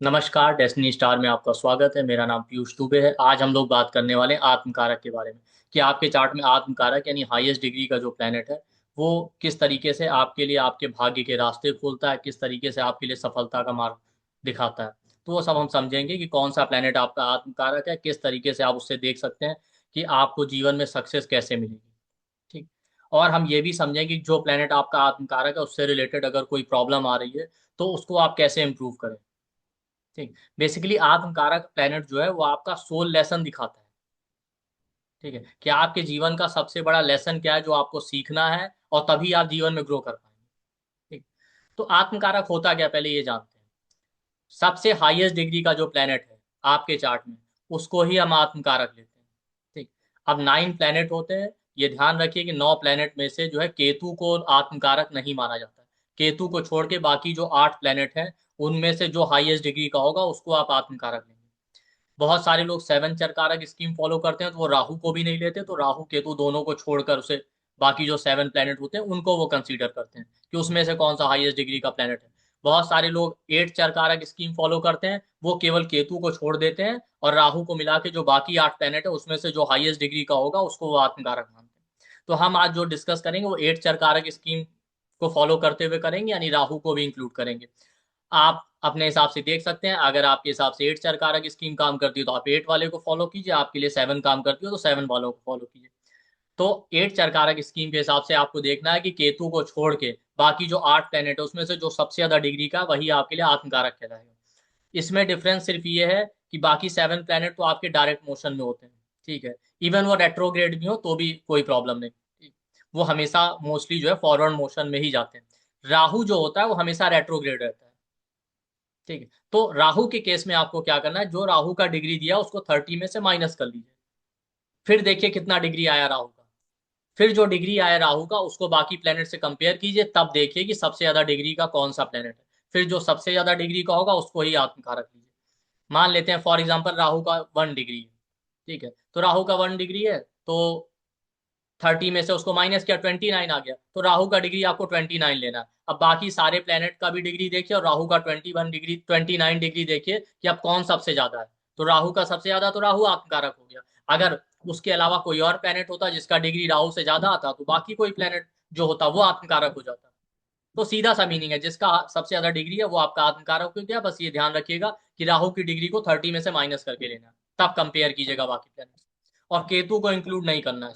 नमस्कार, destiny star में आपका स्वागत है। मेरा नाम पीयूष दुबे है। आज हम लोग बात करने वाले हैं आत्मकारक के बारे में कि आपके चार्ट में आत्मकारक यानी हाईएस्ट डिग्री का जो प्लेनेट है वो किस तरीके से आपके लिए आपके भाग्य के रास्ते खोलता है, किस तरीके से आपके लिए सफलता का मार्ग दिखाता है। तो वो सब हम समझेंगे कि कौन सा प्लेनेट आपका आत्मकारक है, किस तरीके से आप उससे देख सकते हैं कि आपको जीवन में सक्सेस कैसे मिलेगी। ठीक। और हम ये भी समझेंगे कि जो प्लेनेट आपका आत्मकारक है उससे रिलेटेड अगर कोई प्रॉब्लम आ रही है तो उसको आप कैसे इम्प्रूव करें। ठीक। बेसिकली आत्मकारक प्लेनेट जो है वो आपका सोल लेसन दिखाता है। ठीक है, कि आपके जीवन का सबसे बड़ा लेसन क्या है जो आपको सीखना है और तभी आप जीवन में ग्रो कर पाएंगे। ठीक। तो आत्मकारक होता क्या, पहले ये जानते हैं। सबसे हाईएस्ट डिग्री का जो प्लेनेट है आपके चार्ट में उसको ही हम आत्मकारक लेते हैं। ठीक। अब 9 प्लेनेट होते हैं। ये ध्यान रखिए कि 9 प्लेनेट में से जो है केतु को आत्मकारक नहीं माना जाता। केतु को छोड़ के बाकी जो 8 प्लेनेट हैं उनमें से जो हाईएस्ट डिग्री का होगा उसको आप आत्मकारक लेंगे। बहुत सारे लोग 7 चरकारक स्कीम फॉलो करते हैं तो वो राहु को भी नहीं लेते, तो राहु केतु दोनों को छोड़कर उसे बाकी जो 7 प्लेनेट होते हैं उनको वो कंसीडर करते हैं कि उसमें से कौन सा हाईएस्ट डिग्री का प्लेनेट है। बहुत सारे लोग 8 चरकारक स्कीम फॉलो करते हैं, वो केवल केतु को छोड़ देते हैं और राहु को मिला के जो बाकी 8 प्लेनेट है उसमें से जो हाईएस्ट डिग्री का होगा उसको वो आत्मकारक मानते हैं। तो हम आज जो डिस्कस करेंगे वो 8 चरकारक स्कीम को फॉलो करते हुए करेंगे, यानी राहु को भी इंक्लूड करेंगे। आप अपने हिसाब से देख सकते हैं, अगर आपके हिसाब से 8 चरकारक स्कीम काम करती है तो आप 8 वाले को फॉलो कीजिए, आपके लिए 7 काम करती हो तो 7 वालों को फॉलो कीजिए। तो 8 चरकारक स्कीम के हिसाब से आपको देखना है कि केतु को छोड़ के बाकी जो 8 प्लेनेट है उसमें से जो सबसे ज्यादा डिग्री का वही आपके लिए आत्मकारक कहलाएगा। इसमें डिफरेंस सिर्फ ये है कि बाकी 7 प्लेनेट तो आपके डायरेक्ट मोशन में होते हैं। ठीक है। इवन वो रेट्रोग्रेड भी हो तो भी कोई प्रॉब्लम नहीं। ठीक। वो हमेशा मोस्टली जो है फॉरवर्ड मोशन में ही जाते हैं। राहु जो होता है वो हमेशा रेट्रोग्रेड रहता है। ठीक है। तो राहु के केस में आपको क्या करना है, जो राहु का डिग्री दिया उसको 30 में से माइनस कर लीजिए। फिर देखिए कितना डिग्री आया राहु का। फिर जो डिग्री आया राहु का उसको बाकी प्लेनेट से कंपेयर कीजिए, तब देखिए कि सबसे ज्यादा डिग्री का कौन सा प्लेनेट है। फिर जो सबसे ज्यादा डिग्री का होगा उसको ही आत्मकारक लीजिए। मान लेते हैं फॉर एग्जाम्पल राहु का 1 डिग्री है। ठीक है, तो राहु का 1 डिग्री है तो 30 में से उसको माइनस किया, 29 आ गया, तो राहु का डिग्री आपको 29 लेना है। अब बाकी सारे प्लेनेट का भी डिग्री देखिए और राहु का 21 डिग्री 29 डिग्री देखिए कि अब कौन सबसे ज्यादा है। तो राहु का सबसे ज्यादा, तो राहु आत्मकारक हो गया। अगर उसके अलावा कोई और प्लेनेट होता जिसका डिग्री राहु से ज्यादा आता तो बाकी कोई प्लेनेट जो होता वो आत्मकारक हो जाता। तो सीधा सा मीनिंग है, जिसका सबसे ज्यादा डिग्री है वो आपका आत्मकारक हो गया। बस ये ध्यान रखिएगा कि राहु की डिग्री को 30 में से माइनस करके लेना है, तब कंपेयर कीजिएगा बाकी प्लेनेट। और केतु को इंक्लूड नहीं करना है।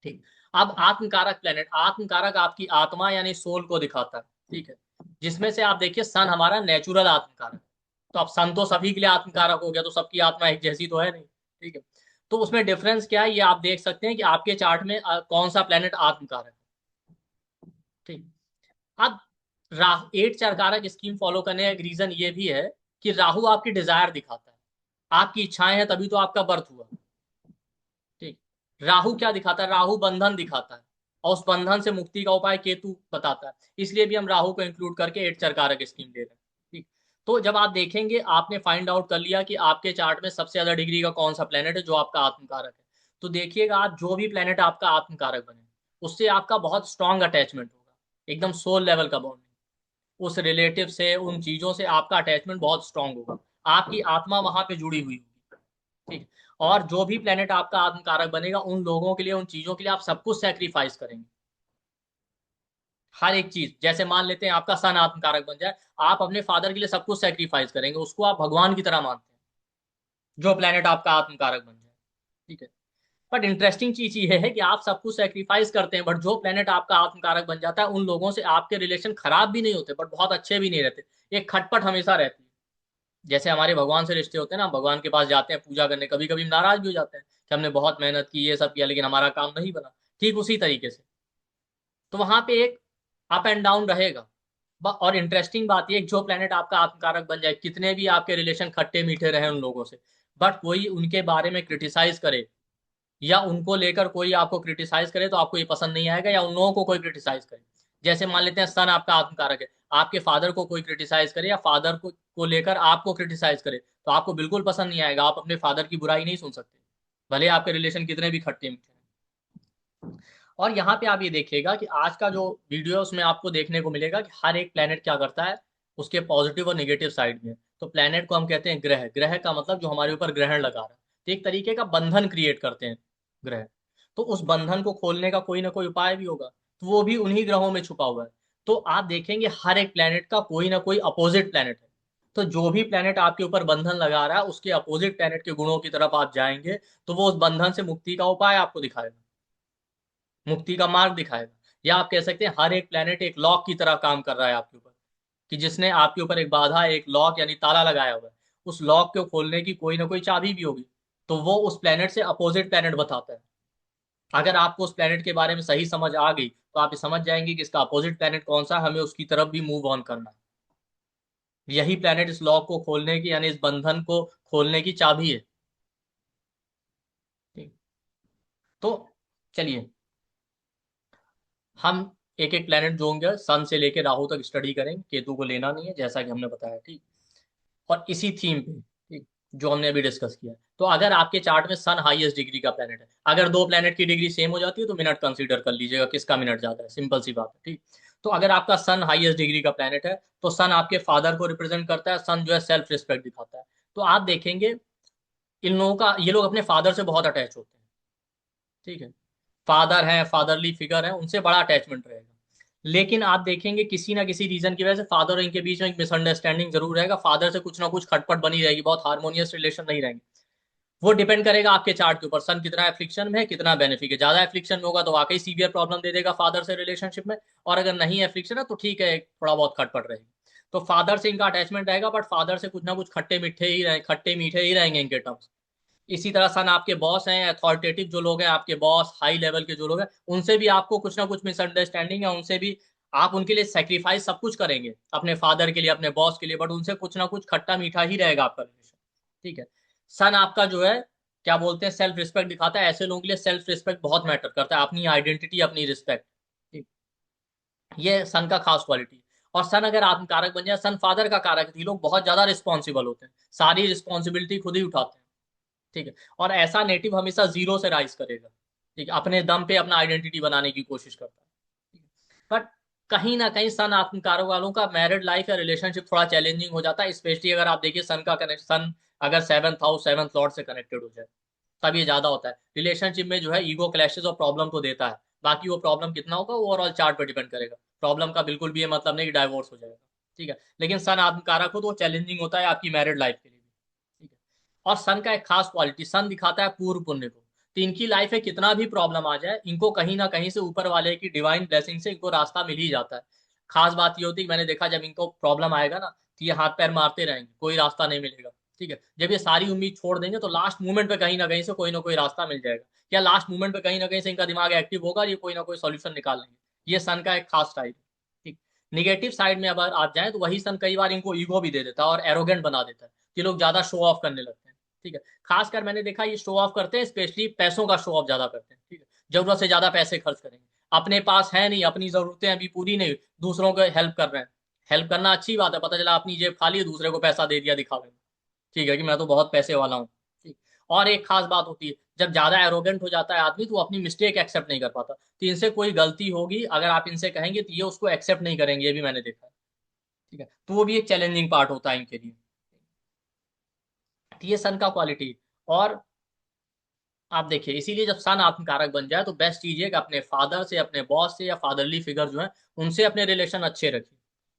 ठीक। अब आत्मकारक प्लेनेट, आत्मकारक आपकी आत्मा यानी सोल को दिखाता है। ठीक है। जिसमें से आप देखिए सन हमारा नेचुरल आत्मकारक है। तो अब सन तो सभी के लिए आत्मकारक हो गया, तो सबकी आत्मा एक जैसी तो है नहीं। ठीक है। तो उसमें डिफरेंस क्या है ये आप देख सकते हैं कि आपके चार्ट में कौन सा प्लेनेट आत्मकारक है। ठीक। अब राहु 8 चरकारक स्कीम फॉलो करने का एक रीजन ये भी है कि राहु आपकी डिजायर दिखाता है। आपकी इच्छाएं हैं तभी तो आपका बर्थ हुआ। ठीक। राहु क्या दिखाता है, राहु बंधन दिखाता है और उस बंधन से मुक्ति का उपाय केतु बताता है। इसलिए भी हम राहु को इंक्लूड करके 8 चरकारक स्कीम दे रहे हैं। ठीक। तो जब आप देखेंगे आपने फाइंड आउट कर लिया कि आपके चार्ट में सबसे ज्यादा डिग्री का कौन सा प्लेनेट है जो आपका आत्मकारक है, तो देखिएगा आप जो भी प्लेनेट आपका आत्मकारक बने उससे आपका बहुत स्ट्रांग अटैचमेंट होगा, एकदम सोल लेवल का बॉन्डिंग। उस रिलेटिव से उन चीजों से आपका अटैचमेंट बहुत स्ट्रांग होगा। आपकी आत्मा वहां पे जुड़ी हुई होगी। ठीक। और जो भी प्लेनेट आपका आत्मकारक बनेगा उन लोगों के लिए उन चीजों के लिए आप सब कुछ सेक्रीफाइस करेंगे। हर एक चीज, जैसे मान लेते हैं आपका सन आत्मकारक बन जाए, आप अपने फादर के लिए सब कुछ सेक्रीफाइस करेंगे, उसको आप भगवान की तरह मानते हैं जो प्लेनेट आपका आत्मकारक बन जाए। ठीक है। बट इंटरेस्टिंग चीज ये है कि आप सब कुछ सेक्रीफाइस करते हैं बट जो प्लेनेट आपका आत्मकारक बन जाता है उन लोगों से आपके रिलेशन खराब भी नहीं होते बट बहुत अच्छे भी नहीं रहते। एक खटपट हमेशा रहती है। जैसे हमारे भगवान से रिश्ते होते हैं ना, भगवान के पास जाते हैं पूजा करने, कभी कभी नाराज भी हो जाते हैं कि हमने बहुत मेहनत की ये सब किया लेकिन हमारा काम नहीं बना। ठीक उसी तरीके से तो वहां पे एक अप एंड डाउन रहेगा। और इंटरेस्टिंग बात ये, जो प्लेनेट आपका आत्मकारक बन जाए कितने भी आपके रिलेशन खट्टे मीठे रहे उन लोगों से, बट कोई उनके बारे में क्रिटिसाइज करे या उनको लेकर कोई आपको क्रिटिसाइज करे तो आपको ये पसंद नहीं आएगा, या उन लोगों को कोई क्रिटिसाइज करे। जैसे मान लेते हैं सन आपका आत्मकारक है, आपके फादर को कोई क्रिटिसाइज करे या फादर को लेकर आपको क्रिटिसाइज करे तो आपको बिल्कुल पसंद नहीं आएगा। आप अपने फादर की बुराई नहीं सुन सकते, भले आपके रिलेशन कितने भी खट्टे मीठे हैं। और यहाँ पे आप ये देखिएगा कि आज का जो वीडियो है उसमें आपको देखने को मिलेगा कि हर एक प्लेनेट क्या करता है, उसके पॉजिटिव और निगेटिव साइड भी है। तो प्लेनेट को हम कहते हैं ग्रह। ग्रह का मतलब जो हमारे ऊपर ग्रहण लगा रहा है, तो एक तरीके का बंधन क्रिएट करते हैं ग्रह। तो उस बंधन को खोलने का कोई ना कोई उपाय भी होगा, तो वो भी उन्हीं ग्रहों में छुपा हुआ है। तो आप देखेंगे हर एक प्लेनेट का कोई ना कोई अपोजिट प्लेनेट है। तो जो भी प्लेनेट आपके ऊपर बंधन लगा रहा है, उसके अपोजिट प्लेनेट के गुणों की तरफ आप जाएंगे, तो वो उस बंधन से मुक्ति का उपाय आपको दिखाएगा, मुक्ति का मार्ग दिखाएगा। या आप कह सकते हैं हर एक प्लेनेट एक लॉक की तरह काम कर रहा है आपके ऊपर, कि जिसने आपके ऊपर एक बाधा, एक लॉक यानी ताला लगाया हुआ है। उस लॉक को खोलने की कोई ना कोई चाबी भी होगी, तो वो उस प्लेनेट से अपोजिट प्लेनेट बताता है। अगर आपको उस प्लेनेट के बारे में सही समझ आ गई, तो आप ये समझ जाएंगे कि इसका अपोजिट प्लेनेट कौन सा है, हमें उसकी तरफ भी मूव ऑन करना है। यही प्लेनेट इस लॉक को खोलने की यानी इस बंधन को खोलने की चाबी है। ठीक। तो चलिए, हम एक एक प्लेनेट जो होंगे सन से लेकर राहु तक स्टडी करेंगे, केतु को लेना नहीं है जैसा कि हमने बताया। ठीक। और इसी थीम पे, ठीक, जो हमने अभी डिस्कस किया। तो अगर आपके चार्ट में सन हाईएस्ट डिग्री का प्लेनेट है, अगर दो प्लेनेट की डिग्री सेम हो जाती है तो मिनट कंसीडर कर लीजिएगा किसका मिनट ज्यादा है, सिंपल सी बात है। ठीक। तो अगर आपका सन हाईएस्ट डिग्री का प्लेनेट है, तो सन आपके फादर को रिप्रेजेंट करता है। सन जो है सेल्फ रिस्पेक्ट दिखाता है। तो आप देखेंगे इन लोगों का, ये लोग अपने फादर से बहुत अटैच होते हैं। ठीक है, फादर है, फादरली फिगर है, उनसे बड़ा अटैचमेंट रहेगा। लेकिन आप देखेंगे किसी ना किसी रीजन की वजह से फादर और इनके बीच में एक मिसअंडरस्टैंडिंग जरूर रहेगा, फादर से कुछ ना कुछ खटपट बनी रहेगी, बहुत हार्मोनियस रिलेशन नहीं रहेंगे। वो डिपेंड करेगा आपके चार्ट के ऊपर, सन कितना एफ्लिक्शन में है, कितना बेनिफिक है। ज्यादा एफ्लिक्शन में होगा तो वाकई सीवियर प्रॉब्लम दे देगा फादर से रिलेशनशिप में, और अगर नहीं एफ्लिक्शन है तो ठीक है, थोड़ा बहुत खटपट रहेगी। तो फादर से इनका अटैचमेंट रहेगा, बट फादर से कुछ ना कुछ खट्टे मीठे ही रहे, खट्टे मीठे ही रहेंगे इनके टर्म्स। इसी तरह सन आपके बॉस हैं, अथॉरिटेटिव जो लोग हैं आपके बॉस, हाई लेवल के जो लोग हैं, उनसे भी आपको कुछ ना कुछ मिसअंडरस्टैंडिंग है, उनसे भी आप उनके लिए सेक्रीफाइस सब कुछ करेंगे, अपने फादर के लिए, अपने बॉस के लिए, बट उनसे कुछ ना कुछ खट्टा मीठा ही रहेगा आपका रिलेशन। ठीक है। सन आपका जो है, क्या बोलते हैं, सेल्फ रिस्पेक्ट दिखाता है। ऐसे लोगों के लिए सेल्फ रिस्पेक्ट बहुत मैटर करता है, अपनी आइडेंटिटी, अपनी रिस्पेक्ट। ठीक। ये सन का खास क्वालिटी। और सन अगर आत्म कारक बन जाए, सन फादर का कारक है, ये लोग बहुत ज्यादा रिस्पॉन्सिबल होते हैं, सारी रिस्पॉन्सिबिलिटी खुद ही उठाते हैं। ठीक है। और ऐसा नेटिव हमेशा जीरो से राइज करेगा। ठीक है, अपने दम पे अपना आइडेंटिटी बनाने की कोशिश करता है। ठीक है। बट कहीं ना कहीं सन आत्मकारों वालों का मैरिड लाइफ या रिलेशनशिप थोड़ा चैलेंजिंग हो जाता है, स्पेशली अगर आप देखिए सन का कनेक्ट, सन अगर सेवंथ हाउस सेवंथ लॉर्ड से कनेक्टेड हो जाए, तब ये ज्यादा होता है रिलेशनशिप में जो है। ईगो क्लैशेस और प्रॉब्लम तो देता है, बाकी वो प्रॉब्लम कितना होगा ओवरऑल चार्ट पर डिपेंड करेगा। प्रॉब्लम का बिल्कुल भी ये मतलब नहीं कि डाइवोर्स हो जाएगा। ठीक है। लेकिन सन आत्मकारक हो तो वो चैलेंजिंग होता है आपकी मैरिड लाइफ के लिए भी। ठीक है। और सन का एक खास क्वालिटी, सन दिखाता है पूर्व पुण्य को। तो इनकी लाइफ में कितना भी प्रॉब्लम आ जाए, इनको कहीं ना कहीं से ऊपर वाले की डिवाइन ब्लेसिंग से इनको रास्ता मिल ही जाता है। खास बात ये होती है कि मैंने देखा जब इनको प्रॉब्लम आएगा ना, तो ये हाथ पैर मारते रहेंगे, कोई रास्ता नहीं मिलेगा। ठीक है। जब ये सारी उम्मीद छोड़ देंगे, तो लास्ट मोमेंट पे कहीं ना कहीं से कोई ना कोई रास्ता मिल जाएगा, या लास्ट मोमेंट पे कहीं ना कहीं से इनका दिमाग एक्टिव होगा, ये कोई ना कोई सॉल्यूशन निकाल लेंगे। ये सन का एक खास टाइप है। ठीक। निगेटिव साइड में अगर आप जाए, तो वही सन कई बार इनको ईगो भी दे देता है और एरोगेंट बना देता है, कि लोग ज्यादा शो ऑफ करने लगते हैं। ठीक है। खासकर मैंने देखा ये शो ऑफ करते हैं, स्पेशली पैसों का शो ऑफ ज्यादा करते हैं। ठीक है। जरूरत से ज्यादा पैसे खर्च करेंगे, अपने पास है नहीं, अपनी जरूरतें अभी पूरी नहीं, दूसरों को हेल्प कर रहे हैं। हेल्प करना अच्छी बात है, पता चला अपनी जेब खाली है, दूसरे को पैसा दे दिया दिखावे में। ठीक है, कि मैं तो बहुत पैसे वाला हूँ। ठीक। और एक खास बात होती है, जब ज्यादा एरोगेंट हो जाता है आदमी, तो वो अपनी मिस्टेक एक्सेप्ट नहीं कर पाता। तो इनसे कोई गलती होगी अगर आप इनसे कहेंगे, तो ये उसको एक्सेप्ट नहीं करेंगे, ये भी मैंने देखा है। ठीक है। तो वो भी एक चैलेंजिंग पार्ट होता है इनके लिए। तो ये सन का क्वालिटी। और आप देखिए, इसीलिए जब सन आत्मकारक बन जाए, तो बेस्ट चीज है कि अपने फादर से, अपने बॉस से या फादरली फिगर जो है, उनसे अपने रिलेशन अच्छे रखिए।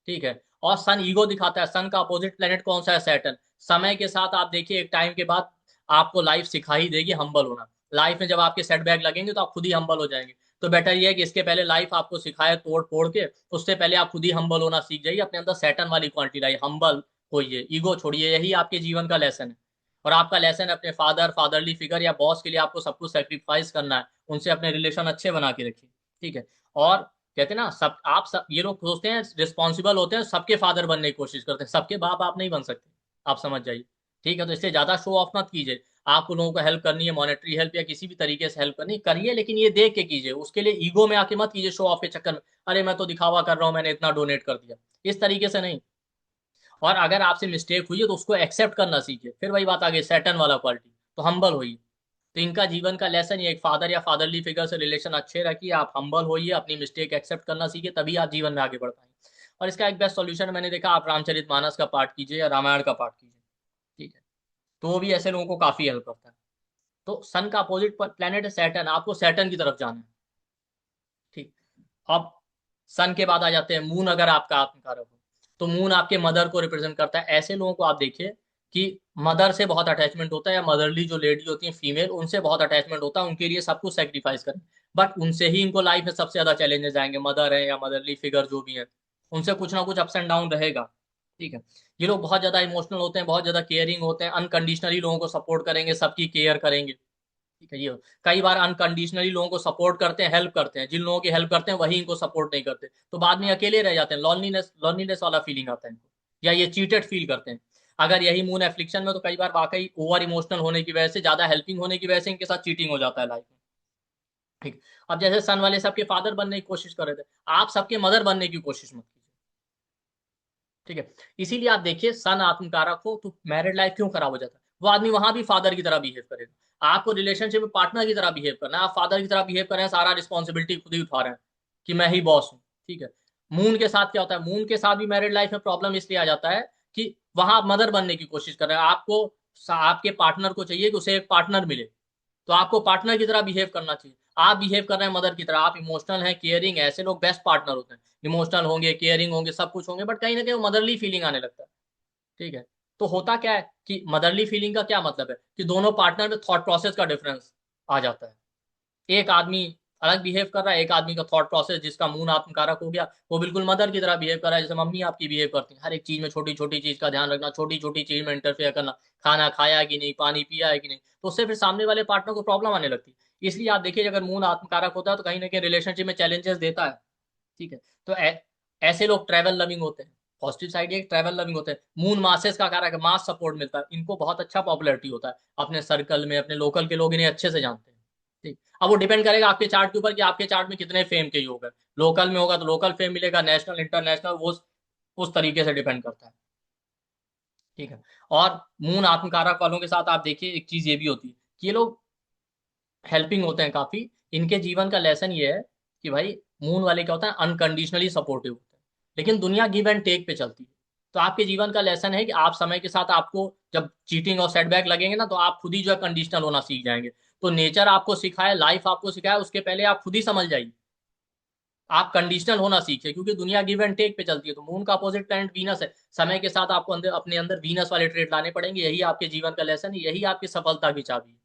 ठीक है। और सन ईगो दिखाता है। सन का अपोजिट प्लेनेट कौन सा है, सैटर्न। समय के साथ आप देखिए, एक टाइम के बाद आपको लाइफ सिखा ही देगी हम्बल होना। लाइफ में जब आपके सेटबैक लगेंगे, तो आप खुद ही हम्बल हो जाएंगे। तो बेटर ये है कि इसके पहले लाइफ आपको सिखाए तोड़ फोड़ के, उससे पहले आप खुद ही हम्बल होना सीख जाइए, अपने अंदर सैटर्न वाली क्वालिटी लाइए, हम्बल होइए, ईगो छोड़िए। यही आपके जीवन का लेसन है। और आपका लेसन अपने फादर, फादरली फिगर या बॉस के लिए आपको सब कुछ सेक्रीफाइस करना है, उनसे अपने रिलेशन अच्छे बना के रखिए। ठीक है। और कहते हैं ना, सब आप सब, ये लोग सोचते हैं रिस्पॉन्सिबल होते हैं, सबके फादर बनने की कोशिश करते हैं, सबके बाप आप नहीं बन सकते, आप समझ जाइए। ठीक है। तो इससे ज्यादा शो ऑफ मत कीजिए। आपको लोगों को हेल्प करनी है, मॉनेटरी हेल्प या किसी भी तरीके से हेल्प करनी करिए, लेकिन ये देख के कीजिए, उसके लिए ईगो में आके मत कीजिए, शो ऑफ के चक्कर में। अरे मैं तो दिखावा कर रहा हूँ, मैंने इतना डोनेट कर दिया, इस तरीके से नहीं। और अगर आपसे मिस्टेक हुई है, तो उसको एक्सेप्ट करना सीखिए। फिर वही बात आ गई सैटर्न वाला क्वालिटी, तो हम्बल होइए। तो इनका जीवन का लेसन ये, एक फादर या फादरली फिगर से रिलेशन अच्छे रखिए, आप हम्बल होइए, अपनी मिस्टेक एक्सेप्ट करना सीखिए, तभी आप जीवन में आगे बढ़ पाएंगे। और इसका एक बेस्ट सॉल्यूशन मैंने देखा, आप रामचरितमानस का पाठ कीजिए या रामायण का पाठ कीजिए, ठीक है, तो वो भी ऐसे लोगों को काफी हेल्प करता है। तो सन का अपोजिट प्लेनेट है सैटर्न, आपको सैटर्न की तरफ जाना है, ठीक। अब सन के बाद आ जाते हैं मून, अगर आपका आत्मकारक हो तो मून आपके मदर को रिप्रेजेंट करता है। ऐसे लोगों को आप देखिए कि मदर से बहुत अटैचमेंट होता है, या मदरली जो लेडी होती है फीमेल, उनसे बहुत अटैचमेंट होता है, उनके लिए सब कुछ सेक्रीफाइस करें। बट उनसे ही इनको लाइफ में सबसे ज्यादा चैलेंजेस आएंगे, मदर है या मदरली फिगर जो भी है, उनसे कुछ ना कुछ अप्स एंड डाउन रहेगा, ठीक है। ये लोग बहुत ज्यादा इमोशनल होते हैं, बहुत ज्यादा केयरिंग होते हैं, अनकंडीशनली लोगों को सपोर्ट करेंगे, सबकी केयर करेंगे, ठीक है। ये कई बार अनकंडीशनली लोगों को सपोर्ट करते हैं, हेल्प करते हैं, जिन लोगों की हेल्प करते हैं वही इनको सपोर्ट नहीं करते, तो बाद में अकेले रह जाते हैं, लॉनलीनेस लॉनलीनेस वाला फीलिंग आता है इनको, या ये चीटेड फील करते हैं। अगर यही मून एफ्लिक्शन में, तो कई बार वाकई ओवर इमोशनल होने की वजह से, ज्यादा हेल्पिंग होने की वजह से इनके साथ चीटिंग हो जाता है लाइफ में, ठीक। अब जैसे सन वाले सबके फादर बनने की कोशिश कर रहे थे, आप सबके मदर बनने की कोशिश मत कीजिए, ठीक है। इसीलिए आप देखिए सन आत्मकारक हो तो मैरिड लाइफ क्यों खराब हो जाता है, वो आदमी वहां भी फादर की तरह बिहेव करेगा, आपको रिलेशनशिप में पार्टनर की तरह बिहेव करना है, आप फादर की तरह बिहेव कर रहे हैं, सारा रिस्पॉन्सिबिलिटी खुद ही उठा रहे हैं कि मैं ही बॉस हूँ, ठीक है। मून के साथ क्या होता है, मून के साथ भी मैरिड लाइफ में प्रॉब्लम इसलिए आ जाता है कि वहां आप मदर बनने की कोशिश कर रहे हैं, आपको आपके पार्टनर को चाहिए कि उसे एक पार्टनर मिले, तो आपको पार्टनर की तरह बिहेव करना चाहिए, आप बिहेव कर रहे हैं मदर की तरह, आप इमोशनल हैं, केयरिंग, ऐसे लोग बेस्ट पार्टनर होते हैं, इमोशनल होंगे, केयरिंग होंगे, सब कुछ होंगे, बट कहीं ना कहीं वो मदरली फीलिंग आने लगता है, ठीक है। तो होता क्या है कि मदरली फीलिंग का क्या मतलब है कि दोनों पार्टनर में थॉट प्रोसेस का डिफरेंस आ जाता है, एक आदमी अलग बिहेव कर रहा है, एक आदमी का थॉट प्रोसेस जिसका मून आत्मकारक हो गया वो बिल्कुल मदर की तरह बिहेव कर रहा है, जैसे मम्मी आपकी बिहेव करती है, हर एक चीज में छोटी छोटी चीज का ध्यान रखना, छोटी छोटी चीज में इंटरफेयर करना, खाना खाया है कि नहीं, पानी पिया है कि नहीं, तो उससे फिर सामने वाले पार्टनर को प्रॉब्लम आने लगती है। इसलिए आप देखिए अगर मून आत्मकारक होता है तो कहीं ना कहीं रिलेशनशिप में चैलेंजेस देता है, ठीक है। तो ऐसे लोग ट्रैवल लविंग होते हैं, पॉजिटिव साइड ये ट्रैवल लविंग होते हैं, मून मासेस का कारक है, मास सपोर्ट मिलता है इनको, बहुत अच्छा पॉपुलैरिटी होता है अपने सर्कल में, अपने लोकल के लोग इन्हें अच्छे से जानते हैं, ठीक। अब वो डिपेंड करेगा आपके चार्ट के ऊपर कि आपके चार्ट में कितने फेम के योग है, लोकल में होगा तो लोकल फेम मिलेगा, नेशनल इंटरनेशनल वो उस तरीके से डिपेंड करता है, ठीक है। और मून आत्मकारक वालों के साथ आप देखिए एक चीज ये भी होती है कि ये लोग हेल्पिंग होते हैं काफी, इनके जीवन का लेसन ये है कि भाई मून वाले क्या होता है, अनकंडीशनली सपोर्टिव होते हैं, लेकिन दुनिया गिव एंड टेक पे चलती है। तो आपके जीवन का लेसन है कि आप समय के साथ, आपको जब चीटिंग और सेटबैक लगेंगे ना, तो आप खुद ही जो है कंडीशनल होना सीख जाएंगे। तो नेचर आपको सिखाए, लाइफ आपको सिखाए, उसके पहले आप खुद ही समझ जाइए, आप कंडीशनल होना सीखे, क्योंकि दुनिया गिव एंड टेक पे चलती है। तो मून का अपोजिट प्लैनेट वीनस है, समय के साथ आपको अंदर अपने अंदर वीनस वाले ट्रेट लाने पड़ेंगे, यही आपके जीवन का लेसन है, यही आपकी सफलता की चाबी है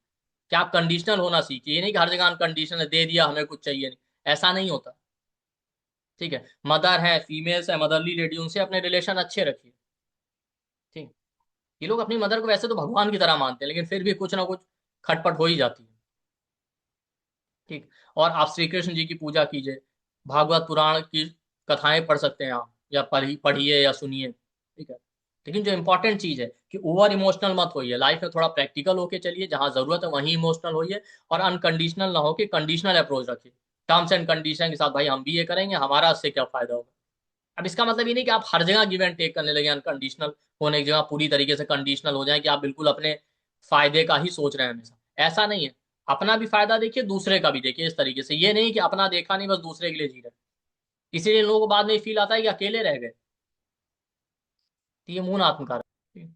कि आप कंडीशनल होना सीखिए। ये नहीं कि हर जगह अनकंडीशनल दे दिया हमें कुछ चाहिए नहीं, ऐसा नहीं होता, ठीक है। मदर है, फीमेल्स है, मदरली लेडी, उनसे अपने रिलेशन अच्छे रखिए, ठीक। ये लोग अपनी मदर को वैसे तो भगवान की तरह मानते हैं, लेकिन फिर भी कुछ ना कुछ खटपट हो ही जाती है, ठीक। और आप श्री कृष्ण जी की पूजा कीजिए, भागवत पुराण की कथाएं पढ़ सकते हैं आप, या पढ़िए या सुनिए, ठीक है। लेकिन जो इंपॉर्टेंट चीज है कि ओवर इमोशनल मत होइए, लाइफ में थोड़ा प्रैक्टिकल होके चलिए, जहां जरूरत है वहीं इमोशनल होइए, और अनकंडीशनल ना हो कि कंडीशनल अप्रोच रखिए, टर्म्स एंड कंडीशन के साथ, भाई हम भी ये करेंगे, हमारा इससे क्या फायदा होगा। अब इसका मतलब ये नहीं कि आप हर जगह गिव एंड टेक करने लगे, अनकंडीशनल होने की जगह पूरी तरीके से कंडीशनल हो जाए कि आप बिल्कुल अपने फायदे का ही सोच रहे हैं हमेशा, ऐसा नहीं है। अपना भी फायदा देखिए, दूसरे का भी देखिए, इस तरीके से, ये नहीं कि अपना देखा नहीं बस दूसरे के लिए जी रहे। इसीलिए लोगों को बाद में फील आता है कि अकेले रह गए, तो ये मून आत्मकारक है।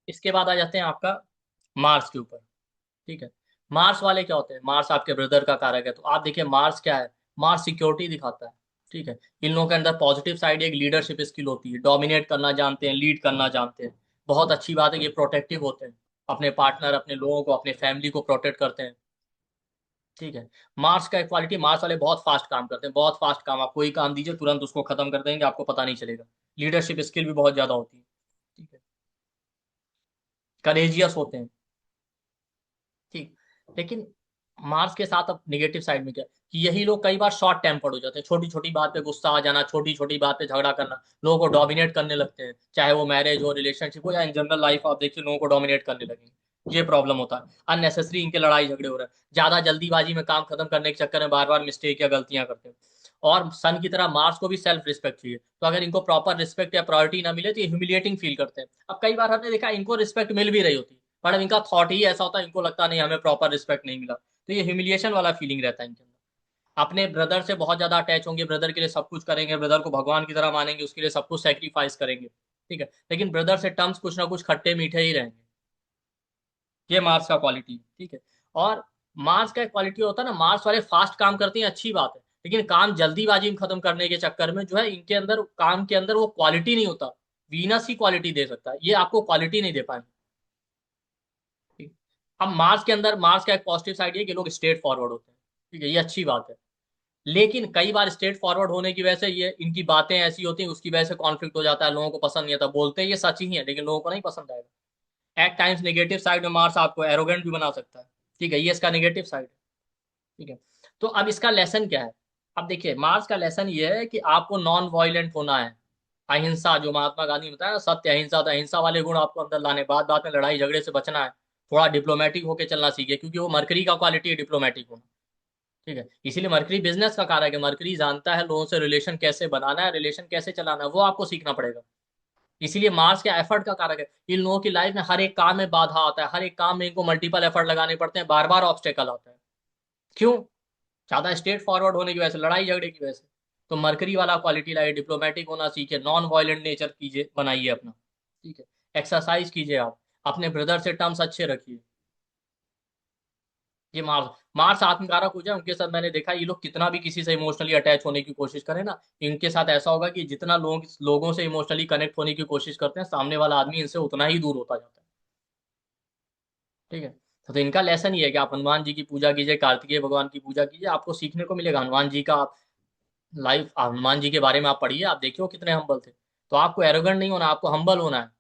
इसके बाद आ जाते हैं आपका मार्स के ऊपर, ठीक है। मार्स वाले क्या होते हैं, मार्स आपके ब्रदर का कारक है, तो आप देखिए मार्स क्या है, मार्स सिक्योरिटी दिखाता है, ठीक है। इन लोगों के अंदर पॉजिटिव साइड एक लीडरशिप स्किल होती है, डोमिनेट करना जानते हैं, लीड करना जानते हैं, बहुत अच्छी बात है, ये प्रोटेक्टिव होते हैं, अपने पार्टनर, अपने लोगों को, अपने फैमिली को प्रोटेक्ट करते हैं, ठीक है। मार्स का इक्वालिटी, मार्स वाले बहुत फास्ट काम करते हैं, बहुत फास्ट काम, आप कोई काम दीजिए तुरंत उसको खत्म कर देंगे, आपको पता नहीं चलेगा, लीडरशिप स्किल भी बहुत ज्यादा होती है, ठीक है। करेजियस होते हैं, ठीक। लेकिन मार्स के साथ अब निगेटिव साइड में क्या है, कि यही लोग कई बार शॉर्ट टेम्पर्ड हो जाते हैं, छोटी छोटी बात पे गुस्सा आ जाना, छोटी छोटी बात पे झगड़ा करना, लोगों को डोमिनेट करने लगते हैं, चाहे वो मैरिज हो, रिलेशनशिप हो, या इन जनरल लाइफ आप देखिए लोगों को डोमिनेट करने लगेंगे, ये प्रॉब्लम होता है। अननेसेसरी इनके लड़ाई झगड़े हो रहे हैं, ज्यादा जल्दीबाजी में काम खत्म करने के चक्कर में बार बार मिस्टेक या गलतियां करते हैं। और सन की तरह मार्स को भी सेल्फ रिस्पेक्ट चाहिए, तो अगर इनको प्रॉपर रिस्पेक्ट या प्रायोरिटी ना मिले तो ये ह्यूमिलिएटिंग फील करते हैं। अब कई बार हमने देखा इनको रिस्पेक्ट मिल भी रही होती है, पर इनका थॉट ही ऐसा होता है, इनको लगता नहीं हमें प्रॉपर रिस्पेक्ट नहीं मिला, तो ये ह्यूमिलिएशन वाला फीलिंग रहता है इनके अंदर। अपने ब्रदर से बहुत ज्यादा अटैच होंगे, ब्रदर के लिए सब कुछ करेंगे, ब्रदर को भगवान की तरह मानेंगे, उसके लिए सब कुछ सेक्रीफाइस करेंगे, ठीक है, लेकिन ब्रदर से टर्म्स कुछ ना कुछ खट्टे मीठे ही रहेंगे। ये मार्स का क्वालिटी, ठीक है। और मार्स का क्वालिटी होता है ना, मार्स वाले फास्ट काम करते हैं, अच्छी बात है, लेकिन काम जल्दीबाजी में खत्म करने के चक्कर में जो है इनके अंदर, काम के अंदर वो क्वालिटी नहीं होता। वीनस ही क्वालिटी दे सकता है, ये आपको क्वालिटी नहीं दे पाएंगे, ठीक। अब मार्स के अंदर, मार्स का एक पॉजिटिव साइड ये कि लोग स्ट्रेट फॉरवर्ड होते हैं, ठीक है, ये अच्छी बात है। लेकिन कई बार स्ट्रेट फॉरवर्ड होने की वजह से ये इनकी बातें ऐसी होती हैं, उसकी वजह से कॉन्फ्लिक्ट हो जाता है, लोगों को पसंद नहीं आता, बोलते हैं ये सच ही है लेकिन लोगों को नहीं पसंद आएगा। एट टाइम्स नेगेटिव साइड में मार्स आपको एरोगेंट भी बना सकता है, ठीक है, ये इसका नेगेटिव साइड है, ठीक है। तो अब इसका लेसन क्या है? अब देखिए, मार्स का लेसन ये है कि आपको नॉन वायलेंट होना है। अहिंसा, जो महात्मा गांधी ने बताया ना, सत्य अहिंसा, तो अहिंसा वाले गुण आपको अंदर लाने, बात बात में लड़ाई झगड़े से बचना है, थोड़ा डिप्लोमेटिक होकर चलना सीखे, क्योंकि वो मरकरी का क्वालिटी है डिप्लोमेटिक होना, ठीक है। इसीलिए मरकरी बिजनेस का कारक है, मरकरी जानता है लोगों से रिलेशन कैसे बनाना है, रिलेशन कैसे चलाना है, वो आपको सीखना पड़ेगा। इसीलिए मार्स के एफर्ट का कारक है। इन लोगों की लाइफ में हर एक काम में बाधा आता है, हर एक काम में इनको मल्टीपल एफर्ट लगाने पड़ते हैं, बार बार ऑब्स्टेकल आता है। क्यों? ज्यादा स्ट्रेट फॉरवर्ड होने की वजह से, लड़ाई झगड़े की वजह से। तो मरकरी वाला क्वालिटी लाइए, डिप्लोमेटिक होना सीखिए, नॉन वायलेंट नेचर कीजिए, बनाइए अपना, ठीक है। एक्सरसाइज कीजिए आप, अपने ब्रदर से टर्म्स अच्छे रखिए। ये मार्स, मार्स आत्मकारक हो जाए, उनके साथ मैंने देखा ये लोग कितना भी किसी से इमोशनली अटैच होने की कोशिश करें ना, इनके साथ ऐसा होगा कि जितना लोगों से इमोशनली कनेक्ट होने की कोशिश करते हैं, सामने वाला आदमी इनसे उतना ही दूर होता जाता है, ठीक है। तो इनका लेसन ये है कि आप हनुमान जी की पूजा कीजिए, कार्तिकेय भगवान की पूजा कीजिए, आपको सीखने को मिलेगा। हनुमान जी का लाइफ, हनुमान जी के बारे में आप पढ़िए, आप देखिए वो कितने हम्बल थे। तो आपको एरोगेंट नहीं होना, आपको हम्बल होना है,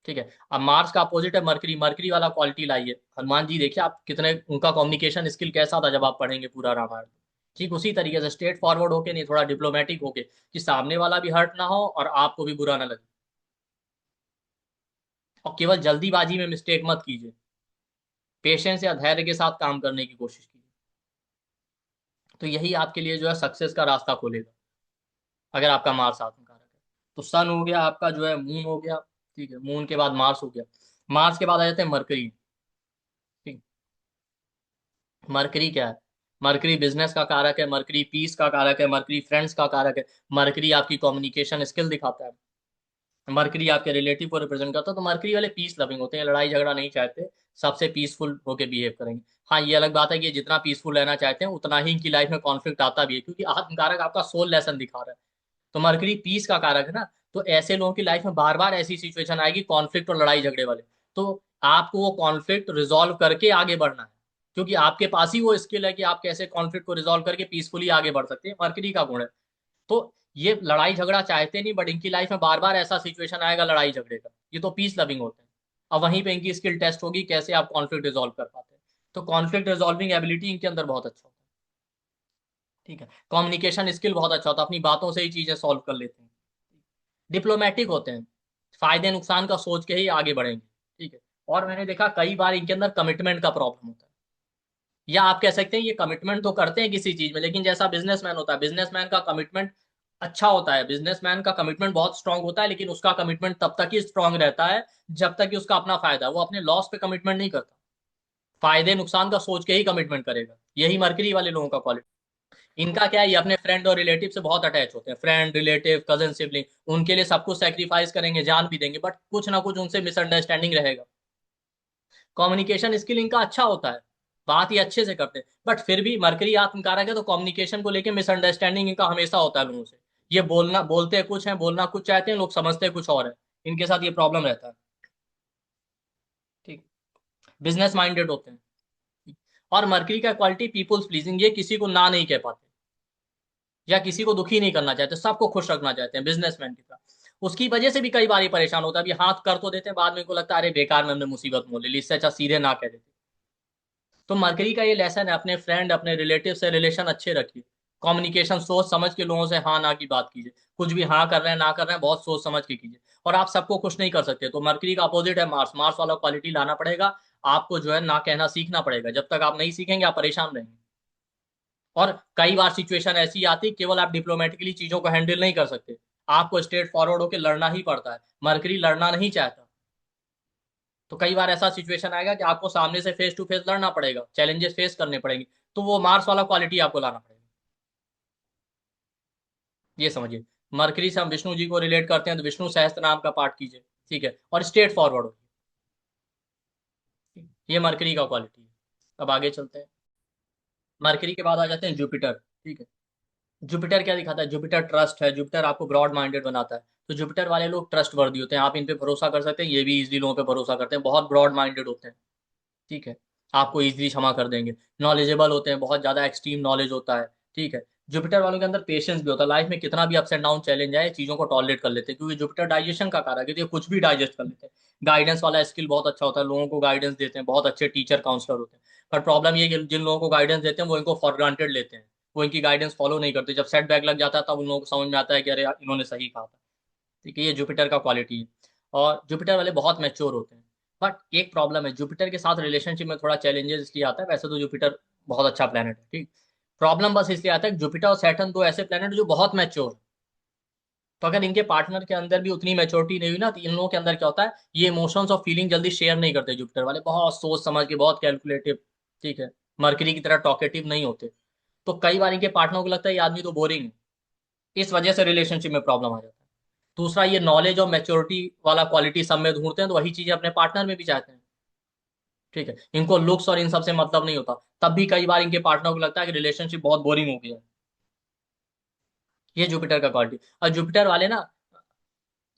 ठीक है। अब मार्स का अपोजिट है मरकरी, मरकरी वाला क्वालिटी लाइए। हनुमान जी देखिए आप कितने, उनका कम्युनिकेशन स्किल कैसा था जब आप पढ़ेंगे पूरा रामायण, ठीक उसी तरीके से स्ट्रेट फॉरवर्ड होके नहीं, थोड़ा डिप्लोमेटिक होके, कि सामने वाला भी हर्ट ना हो और आपको भी बुरा ना लगे। और केवल जल्दीबाजी में मिस्टेक मत कीजिए, पेशेंस या धैर्य के साथ काम करने की कोशिश कीजिए। तो यही आपके लिए जो है सक्सेस का रास्ता खोलेगा, अगर आपका मार्स आत्मकारक है। तो सन हो गया आपका, जो है मून हो गया, ठीक है, मून के बाद मार्स हो गया। मार्स के बाद आ जाते हैं मरकरी, ठीक। मरकरी क्या है? मरकरी बिजनेस का कारक है, मरकरी पीस का कारक है, मरकरी फ्रेंड्स का कारक है, मरकरी आपकी कम्युनिकेशन स्किल दिखाता है, मरकरी आपके रिलेटिव को रिप्रेजेंट करता है। तो मरकरी वाले पीस लविंग होते हैं, लड़ाई झगड़ा नहीं चाहते, सबसे पीसफुल होके बिहेव करेंगे। हाँ, ये अलग बात है कि ये जितना पीसफुल रहना चाहते हैं उतना ही इनकी लाइफ में कॉन्फ्लिक्ट आता भी है, क्योंकि आत्मकारक आपका सोल लेसन दिखा रहा है। तो मरकरी पीस का कारक है ना, तो ऐसे लोगों की लाइफ में बार बार ऐसी सिचुएशन आएगी, कॉन्फ्लिक्ट और लड़ाई झगड़े वाले। तो आपको वो कॉन्फ्लिक्ट रिजॉल्व करके आगे बढ़ना है, क्योंकि आपके पास ही वो स्किल है कि आप कैसे कॉन्फ्लिक्ट को रिजॉल्व करके पीसफुली आगे बढ़ सकते हैं, मरकरी का गुण है। तो ये लड़ाई झगड़ा चाहते नहीं, बट इनकी लाइफ में बार बार ऐसा सिचुएशन आएगा लड़ाई झगड़े का, ये तो पीस लविंग होते हैं। अब वहीं पे इनकी स्किल टेस्ट होगी, कैसे आप कॉन्फ्लिक्ट रिजॉल्व कर पाते हैं। तो कॉन्फ्लिक्ट रिजॉल्विंग एबिलिटी इनके अंदर बहुत अच्छा होता है, ठीक है। कम्युनिकेशन स्किल बहुत अच्छा होता है, अपनी बातों से ही चीजें सॉल्व कर लेते हैं। डिप्लोमेटिक होते हैं, फायदे नुकसान का सोच के ही आगे बढ़ेंगे, ठीक है। और मैंने देखा कई बार इनके अंदर कमिटमेंट का प्रॉब्लम होता है, या आप कह सकते हैं ये कमिटमेंट तो करते हैं किसी चीज में, लेकिन जैसा बिजनेसमैन होता है, बिजनेसमैन का कमिटमेंट अच्छा होता है, बिजनेसमैन का कमिटमेंट बहुत स्ट्रांग होता है, लेकिन उसका कमिटमेंट तब तक ही स्ट्रांग रहता है जब तक कि उसका अपना फायदा है। वो अपने लॉस पे कमिटमेंट नहीं करता, फायदे नुकसान का सोच के ही कमिटमेंट करेगा। यही मरकरी वाले लोगों का क्वालिटी। इनका क्या है, ये अपने फ्रेंड और रिलेटिव से बहुत अटैच होते हैं, फ्रेंड, रिलेटिव, कजन, सिबलिंग, उनके लिए सब कुछ सेक्रीफाइस करेंगे, जान भी देंगे, बट कुछ ना कुछ उनसे मिसअंडरस्टैंडिंग रहेगा। कम्युनिकेशन स्किल इनका अच्छा होता है, बात ये अच्छे से करते हैं, बट फिर भी मरकरी आत्मकारक है, तो कम्युनिकेशन को लेकर मिसअंडरस्टैंडिंग इनका हमेशा होता है लोगों से। ये बोलते कुछ है, बोलना कुछ चाहते हैं, लोग समझते कुछ और है। इनके साथ ये प्रॉब्लम रहता है, ठीक। बिजनेस माइंडेड होते हैं, ठीक। और मरकरी का क्वालिटी पीपुल्स प्लीजिंग, ये किसी को ना नहीं कह पाते, या किसी को दुखी नहीं करना चाहते, सबको खुश रखना चाहते हैं, बिजनेसमैन की तरह। उसकी वजह से भी कई बार ये परेशान होता है, अभी हाथ कर तो देते हैं, बाद में को लगता है अरे बेकार में हमने मुसीबत मोल ली, इससे अच्छा सीधे ना कह देते। तो मरकरी का ये लेसन है, अपने फ्रेंड, अपने रिलेटिव से रिलेशन अच्छे रखिए, कम्युनिकेशन सोच समझ के लोगों से हाँ ना की बात कीजिए, कुछ भी हाँ कर रहे हैं ना कर रहे हैं बहुत सोच समझ के कीजिए। और आप सबको खुश नहीं कर सकते, तो मरकरी का अपोजिट है मार्स, मार्स वाला क्वालिटी लाना पड़ेगा। आपको जो है ना कहना सीखना पड़ेगा, जब तक आप नहीं सीखेंगे आप परेशान रहेंगे। और कई बार सिचुएशन ऐसी आती है, केवल आप डिप्लोमेटिकली चीजों को हैंडल नहीं कर सकते, आपको स्ट्रेट फॉरवर्ड होकर लड़ना ही पड़ता है। मरकरी लड़ना नहीं चाहता, तो कई बार ऐसा सिचुएशन आएगा कि आपको सामने से फेस टू फेस लड़ना पड़ेगा, चैलेंजेस फेस करने पड़ेंगे। तो वो मार्स वाला क्वालिटी आपको लाना पड़ेगा। ये समझिए, मरकरी से हम विष्णु जी को रिलेट करते हैं तो विष्णु सहस्त्र नाम का पाठ कीजिए, ठीक है, और स्ट्रेट फॉरवर्ड हो। ये मरकरी का क्वालिटी है। अब आगे चलते हैं। मरकरी के बाद आ जाते हैं जुपिटर, ठीक है। जुपिटर क्या दिखाता है? जुपिटर ट्रस्ट है, जुपिटर आपको ब्रॉड माइंडेड बनाता है। तो जुपिटर वाले लोग ट्रस्ट वर्दी होते हैं, आप इन पे भरोसा कर सकते हैं, ये भी इजीली लोगों पे भरोसा करते हैं, बहुत ब्रॉड माइंडेड होते हैं, ठीक है, आपको इजीली क्षमा कर देंगे। नॉलेजेबल होते हैं, बहुत ज्यादा एक्सट्रीम नॉलेज होता है, ठीक है। जुपिटर वालों के अंदर पेशेंस भी होता है, लाइफ में कितना भी अप्स एंड डाउन चैलेंज आए चीजों को टॉलरेट कर लेते हैं, क्योंकि जुपिटर डाइजेशन का कारक है, तो ये कुछ भी डाइजेस्ट कर लेते हैं। गाइडेंस वाला स्किल बहुत अच्छा होता है, लोगों को गाइडेंस देते हैं, बहुत अच्छे टीचर काउंसलर होते हैं। पर प्रॉब्लम ये है कि जिन लोगों को गाइडेंस देते हैं वो इनको फॉर ग्रांटेड लेते हैं, वो इनकी गाइडेंस फॉलो नहीं करते। जब सेटबैक लग जाता है तब उन लोगों को समझ में आता है कि अरे यार, इन्होंने सही कहा था, ठीक है। ये जुपिटर का क्वालिटी है। और जुपिटर वाले बहुत मैच्योर होते हैं। बट एक प्रॉब्लम है, जुपिटर के साथ रिलेशनशिप में थोड़ा चैलेंजेस इसलिए आता है, वैसे तो जुपिटर बहुत अच्छा प्लेनेट है, ठीक। प्रॉब्लम बस इसलिए आता है कि जुपिटर और सैटर्न दो ऐसे प्लेनेट जो बहुत मैच्योर है। तो अगर इनके पार्टनर के अंदर भी उतनी मैच्योरिटी नहीं हुई ना, तो इन लोगों के अंदर क्या होता है, ये इमोशंस और फीलिंग जल्दी शेयर नहीं करते। जुपिटर वाले बहुत सोच समझ के, बहुत कैलकुलेटिव, ठीक है, मरकरी की तरह टॉकेटिव नहीं होते। तो कई बार इनके पार्टनर को लगता है ये आदमी तो बोरिंग है, इस वजह से रिलेशनशिप में प्रॉब्लम आ जाता है। दूसरा, ये नॉलेज और मैच्योरिटी वाला क्वालिटी सब में ढूंढते हैं, तो वही चीजें अपने पार्टनर में भी चाहते हैं, ठीक है। इनको लुक्स और इन सब से मतलब नहीं होता, तब भी कई बार इनके पार्टनर को लगता है कि रिलेशनशिप बहुत बोरिंग हो गया है। ये जुपिटर का क्वालिटी। और जुपिटर वाले ना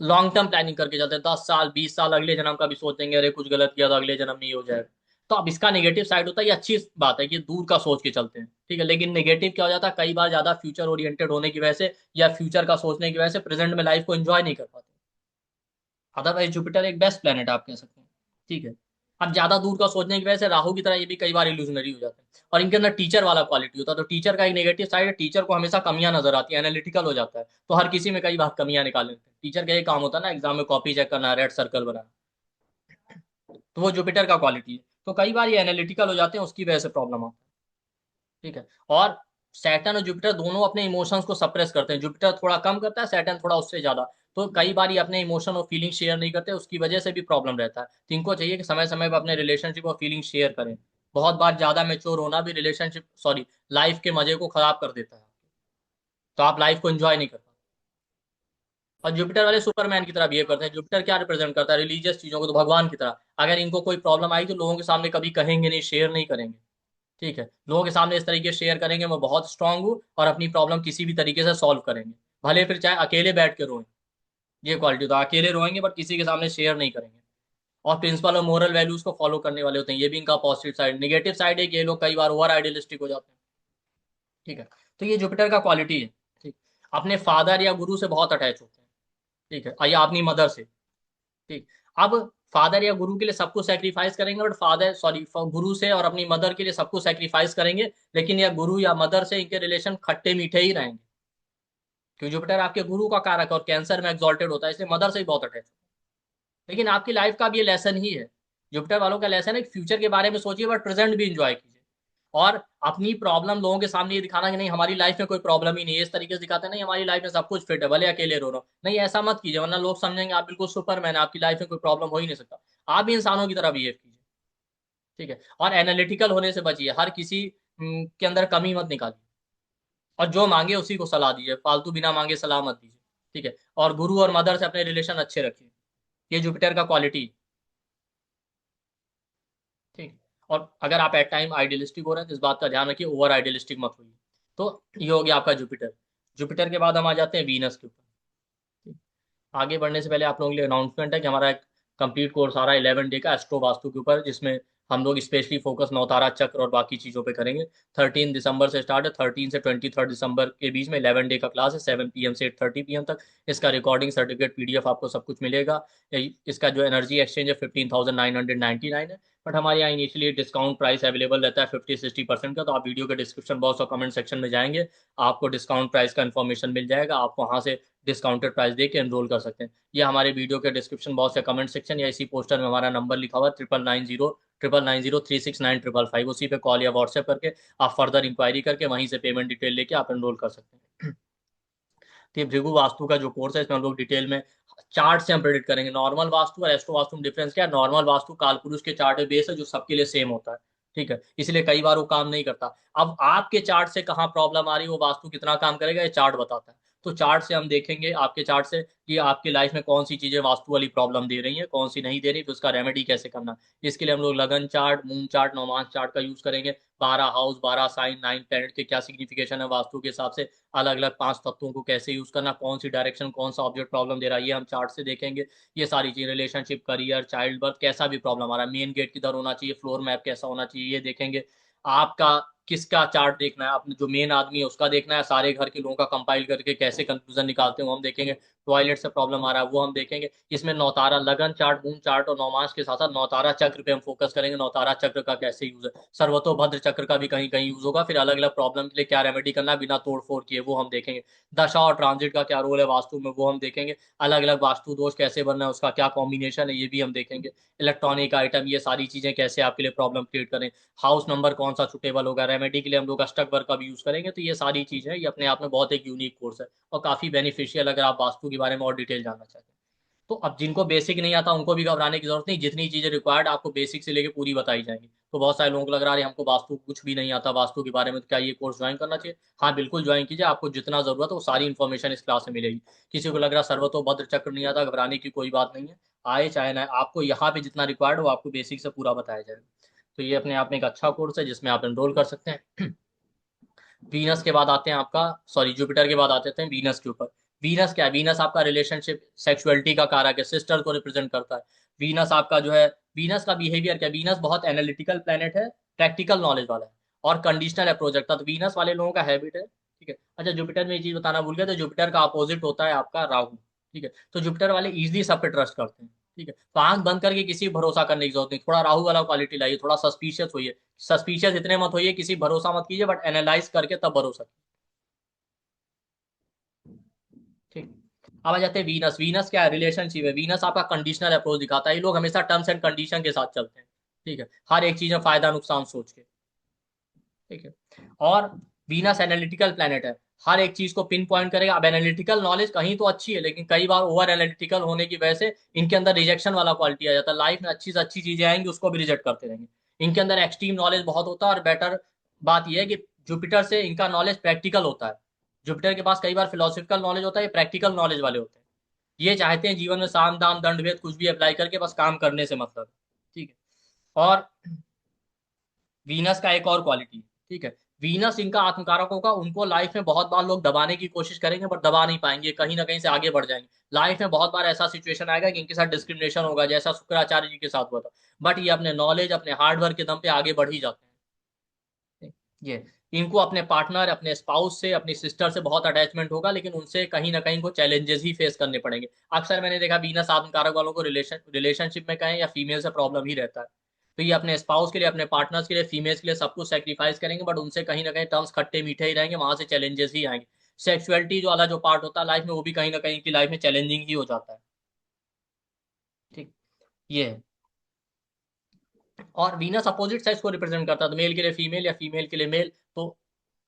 लॉन्ग टर्म प्लानिंग करके चलते हैं, 10 साल 20 साल, अगले जन्म का भी सोचेंगे, अरे कुछ गलत किया तो अगले जन्म नहीं हो जाएगा। तो अब इसका नेगेटिव साइड होता है, ये अच्छी बात है कि दूर का सोच के चलते हैं, ठीक है। लेकिन नेगेटिव क्या हो जाता है, कई बार ज्यादा फ्यूचर ओरिएंटेड होने की वजह से या फ्यूचर का सोचने की वजह से प्रेजेंट में लाइफ को एंजॉय नहीं कर पाते। अदरवाइज जुपिटर एक बेस्ट प्लेनेट आप कह सकते हैं, ठीक है। अब ज्यादा दूर का सोचने की वजह से राहु की तरह ये भी कई बार इल्यूजनरी हो जाते हैं। और इनके अंदर टीचर वाला क्वालिटी होता है, तो टीचर का एक नेगेटिव साइड है, टीचर को हमेशा कमियां नजर आती है, एनालिटिकल हो जाता है, तो हर किसी में कई बार कमियां निकाल लेते हैं। टीचर का ये काम होता है ना, एग्जाम में कॉपी चेक करना, रेड सर्कल बनाना, तो वो जुपिटर का क्वालिटी है। तो कई बार ये एनालिटिकल हो जाते हैं, उसकी वजह से प्रॉब्लम आता है, ठीक है। और सैटर्न और जुपिटर दोनों अपने इमोशंस को सप्रेस करते हैं, जुपिटर थोड़ा कम करता है, सैटर्न थोड़ा उससे ज्यादा। तो कई बार ये अपने इमोशन और फीलिंग शेयर नहीं करते, उसकी वजह से भी प्रॉब्लम रहता है। तो इनको चाहिए कि समय समय पर अपने रिलेशनशिप और फीलिंग शेयर करें। बहुत बार ज्यादा मेच्योर होना भी रिलेशनशिप, सॉरी, लाइफ के मजे को खराब कर देता है, तो आप लाइफ को एंजॉय नहीं कर पाते। और जुपिटर वाले सुपरमैन की तरह बिहेव करते हैं। जुपिटर क्या रिप्रेजेंट करता है? रिलीजियस चीजों को, तो भगवान की तरह। अगर इनको कोई प्रॉब्लम आई तो लोगों के सामने कभी कहेंगे नहीं, शेयर नहीं करेंगे, ठीक है। लोगों के सामने इस तरीके से शेयर करेंगे मैं बहुत स्ट्रांग हूँ, और अपनी प्रॉब्लम किसी भी तरीके से सॉल्व करेंगे, भले फिर चाहे अकेले बैठ के रोएं। ये क्वालिटी, तो अकेले रोएंगे बट किसी के सामने शेयर नहीं करेंगे। और प्रिंसिपल और मोरल वैल्यूज को फॉलो करने वाले होते हैं, ये भी इनका पॉजिटिव साइड। नेगेटिव साइड है कि ये लोग कई बार ओवर आइडियलिस्टिक हो जाते हैं, ठीक है। तो ये जुपिटर का क्वालिटी है, ठीक। अपने फादर या गुरु से बहुत अटैच होते हैं, ठीक है, या अपनी मदर से, ठीक। अब फादर या गुरु के लिए सबको सेक्रीफाइस करेंगे, बट फादर, सॉरी, गुरु से और अपनी मदर के लिए सबको सेक्रीफाइस करेंगे, लेकिन या गुरु या मदर से इनके रिलेशन खट्टे मीठे ही रहेंगे, क्योंकि जुपिटर आपके गुरु का कारक है और कैंसर में एक्सॉल्टेड होता है, इसलिए मदर से ही बहुत अटैच। लेकिन आपकी लाइफ का भी ये लेसन ही है। जुपिटर वालों का लेसन है कि फ्यूचर के बारे में सोचिए बट प्रेजेंट भी इंजॉय कीजिए। और अपनी प्रॉब्लम लोगों के सामने ये दिखाना कि नहीं हमारी लाइफ में कोई प्रॉब्लम ही नहीं है, इस तरीके से दिखाते हैं नहीं हमारी लाइफ में सब कुछ फिट है, भले अकेले रो रहा हूं, नहीं ऐसा मत कीजिए, वरना लोग समझेंगे आप बिल्कुल सुपरमैन है, आपकी लाइफ में कोई प्रॉब्लम हो ही नहीं सकता। आप भी इंसानों की तरह बिहेव कीजिए, ठीक है। और एनालिटिकल होने से बचिए, हर किसी के अंदर कमी मत निकालिए। और जो मांगे उसी को सलाह दीजिए, फालतू बिना मांगे सलाह मत दीजिए, ठीक है। और गुरु और मदर से अपने रिलेशन अच्छे रखिए, ये जुपिटर का क्वालिटी, ठीक। और अगर आप एट टाइम आइडियलिस्टिक हो रहे हैं तो इस बात का ध्यान रखिए, ओवर आइडियलिस्टिक मत होइए। तो ये हो गया आपका जुपिटर। जुपिटर के बाद हम आ जाते हैं वीनस के ऊपर, ठीक। आगे बढ़ने से पहले आप लोगों के लिए अनाउंसमेंट है कि हमारा एक कंप्लीट कोर्स आ रहा है 11 डे का एस्ट्रो वास्तु के ऊपर, जिसमें हम लोग स्पेशली फोकस नवतारा चक्र और बाकी चीज़ों पे करेंगे। 13 दिसंबर से स्टार्ट है, 13 से 23 दिसंबर के बीच में 11 डे का क्लास है, 7 PM से 8:30 PM तक। इसका रिकॉर्डिंग सर्टिफिकेट PDF आपको सब कुछ मिलेगा। इसका जो एनर्जी एक्सचेंज है 15,999 है। बट हमारे यहाँ इनिशियली डिस्काउंट प्राइस अवेलेबल रहता है 50-60% का, तो आप वीडियो के डिस्क्रिप्शन बॉक्स और कमेंट सेक्शन में जाएंगे, आपको डिस्काउंट प्राइस का इन्फॉर्मेशन मिल जाएगा, आप वहाँ से डिस्काउंटेड प्राइस दे के एनरोल कर सकते हैं। ये हमारे वीडियो के डिस्क्रिप्शन बॉक्स या कमेंट सेक्शन या इसी पोस्टर में हमारा नंबर लिखा हुआ है 9990 उसी पे कॉल या व्हाट्सएप करके आप फर्दर इंक्वायरी करके वहीं से पेमेंट डिटेल लेके आप एनरोल कर सकते हैं। तो ये भृगु वास्तु का जो कोर्स है इसमें हम लोग डिटेल में चार्ट से हम प्रेडिक्ट करेंगे। नॉर्मल वास्तु और एस्ट्रो वास्तु में डिफरेंस क्या है? नॉर्मल वास्तु कालपुरुष के चार्ट बेस है जो सबके लिए सेम होता है, ठीक है, इसलिए कई बार वो काम नहीं करता। अब आपके चार्ट से कहाँ प्रॉब्लम आ रही है, वो वास्तु कितना काम करेगा, ये चार्ट बताता है। तो चार्ट से हम देखेंगे आपके चार्ट से कि आपकी लाइफ में कौन सी चीजें वास्तु वाली प्रॉब्लम दे रही है, कौन सी नहीं दे रही, तो उसका रेमेडी कैसे करना। इसके लिए हम लोग लगन चार्ट, मून चार्ट, नौमांस चार्ट का यूज करेंगे। 12 हाउस, 12 साइन, 9 प्लैनेट के क्या सिग्निफिकेशन है वास्तु के हिसाब से, अलग अलग 5 तत्वों को कैसे यूज करना, कौन सी डायरेक्शन, कौन सा ऑब्जेक्ट प्रॉब्लम दे रहा है, ये हम चार्ट से देखेंगे। ये सारी चीज, रिलेशनशिप, करियर, चाइल्ड बर्थ, कैसा भी प्रॉब्लम आ रहा है, मेन गेट किधर होना चाहिए, फ्लोर मैप कैसा होना चाहिए, ये देखेंगे। आपका किसका चार्ट देखना है, आपने जो मेन आदमी है उसका देखना है, सारे घर के लोगों का कंपाइल करके कैसे कंक्लूजन निकालते हैं वो हम देखेंगे। टॉयलेट से प्रॉब्लम आ रहा है वो हम देखेंगे। इसमें नौतारा, लगन चार्ट, मून चार्ट और नौमांस के साथ साथ नौतारा चक्र पे हम फोकस करेंगे, नौतारा चक्र का कैसे यूज है। सर्वतोभद्र चक्र का भी कहीं कहीं यूज होगा, फिर अलग अलग प्रॉब्लम के लिए क्या रेमेडी करना है बिना तोड़ फोड़ किए, वो हम देखेंगे। दशा और ट्रांजिट का क्या रोल है वास्तु में, वो हम देखेंगे। अलग अलग वास्तु दोष कैसे बनना है, उसका क्या कॉम्बिनेशन है, ये भी हम देखेंगे। इलेक्ट्रॉनिक आइटम, ये सारी चीजें कैसे आपके लिए प्रॉब्लम क्रिएट करें, हाउस नंबर कौन सा सुटेबल होगा, रेमेडी के लिए हम लोग अष्टक वर्ग का भी यूज करेंगे। तो ये सारी चीजें, ये अपने आप में बहुत एक यूनिक कोर्स है और काफी बेनिफिशियल, अगर आप वास्तु के बारे में और डिटेल जानना चाहते हैं। तो अब जिनको बेसिक नहीं आता उनको भी घबराने की जरूरत नहीं, जितनी चीजें रिक्वायर्ड आपको बेसिक से लेके पूरी बताई जाएंगी। तो बहुत सारे लोगों को लग रहा है हमको वास्तु कुछ भी नहीं आता वास्तु के बारे में, तो क्या ये कोर्स ज्वाइन करना चाहिए? हाँ बिल्कुल ज्वाइन कीजिए, आपको जितना जरूरत है वो सारी इन्फॉर्मेशन इस क्लास में मिलेगी। किसी को लग रहा सर्वतोभद्र चक्र नहीं आता, घबराने की कोई बात नहीं है। आए चाहे ना, आपको यहाँ पे जितना रिक्वायर्ड हो आपको बेसिक से पूरा बताया जाएगा। तो ये अपने आप में एक अच्छा कोर्स है जिसमें आप एनरोल कर सकते हैं। वीनस के बाद आते हैं आपका, सॉरी जुपिटर के बाद आते हैं वीनस के ऊपर। वीनस क्या है? वीनस आपका रिलेशनशिप, सेक्सुअलिटी का कारक है, सिस्टर को रिप्रेजेंट करता है। वीनस आपका जो है, वीनस का बिहेवियर क्या है, वीनस बहुत एनालिटिकल प्लेनेट है, प्रैक्टिकल नॉलेज वाला है और कंडीशनल अप्रोच रखता है। तो वीनस वाले लोगों का हैबिट है, ठीक है। अच्छा जुपिटर में ये चीज बताना भूल गया, तो जुपिटर का अपोजिट होता है आपका राहु, ठीक है। तो जुपिटर वाले इजिली सब पे ट्रस्ट करते हैं, ठीक है। तो आंख बंद करके किसी पर भरोसा करने की जरूरत नहीं, थोड़ा राहु वाला क्वालिटी लाइए, थोड़ा सस्पिशियस होइए। सस्पिशियस इतने मत होइए, किसी भरोसा मत कीजिए, बट एनालाइज करके तब भरोसा कीजिए, ठीक। अब आ जाते हैं वीनस। वीनस क्या है? रिलेशनशिप है। वीनस आपका कंडीशनल अप्रोच दिखाता है, ये लोग हमेशा टर्म्स एंड कंडीशन के साथ चलते हैं, ठीक है, हर एक चीज में फायदा नुकसान सोच के, ठीक है। और वीनस एनालिटिकल प्लेनेट है, हर एक चीज को पिन पॉइंट करेगा। अब एनालिटिकल नॉलेज कहीं तो अच्छी है, लेकिन कई बार ओवर एनालिटिकल होने की वजह से इनके अंदर रिजेक्शन वाला क्वालिटी आ जाता है। लाइफ में अच्छी से अच्छी चीजें आएंगी उसको भी रिजेक्ट करते रहेंगे। इनके अंदर एक्सट्रीम नॉलेज बहुत होता है, और बेटर बात यह है कि जुपिटर से इनका नॉलेज प्रैक्टिकल होता है। जुपिटर के पास कई बार फिलोसफिकल नॉलेज होता है, ये प्रैक्टिकल नॉलेज वाले होते हैं। ये चाहते हैं जीवन में साम दाम दंड भेद कुछ भी अप्लाई करके बस काम करने से मतलब है, ठीक है। और वीनस का एक और क्वालिटी, ठीक है, वीनस इनका आत्मकारक होगा। उनको लाइफ में बहुत बार लोग दबाने की कोशिश करेंगे बट दबा नहीं पाएंगे, कहीं ना कहीं से आगे बढ़ जाएंगे। लाइफ में बहुत बार ऐसा सिचुएशन आएगा कि इनके साथ डिस्क्रिमिनेशन होगा, जैसा शुक्राचार्य जी के साथ हुआ था। बट ये अपने नॉलेज, अपने हार्ड वर्क के दम पे आगे बढ़ ही जाते हैं। ये इनको अपने पार्टनर, अपने स्पाउस से, अपनी सिस्टर से बहुत अटैचमेंट होगा, लेकिन उनसे कहीं ना कहीं को चैलेंजेस ही फेस करने पड़ेंगे। अक्सर मैंने देखा वीनस आत्मकारक वालों को रिलेशनशिप में कहें या फीमेल से प्रॉब्लम ही रहता है। तो ये अपने स्पाउस के लिए, अपने पार्टनर्स के लिए, फीमेल्स के लिए सब कुछ सेक्रीफाइस करेंगे, बट उनसे कहीं ना कहीं टर्म्स खट्टे मीठे ही रहेंगे, वहां से चैलेंजेस ही आएंगे। सेक्सुअलिटी जो वाला जो पार्ट होता है लाइफ में, वो भी कहीं ना कहीं की लाइफ में चैलेंजिंग ही हो जाता है, ठीक। ये है। और वीनस अपोजिट सेक्स को रिप्रेजेंट करता है, तो मेल के लिए फीमेल या फीमेल के लिए मेल। तो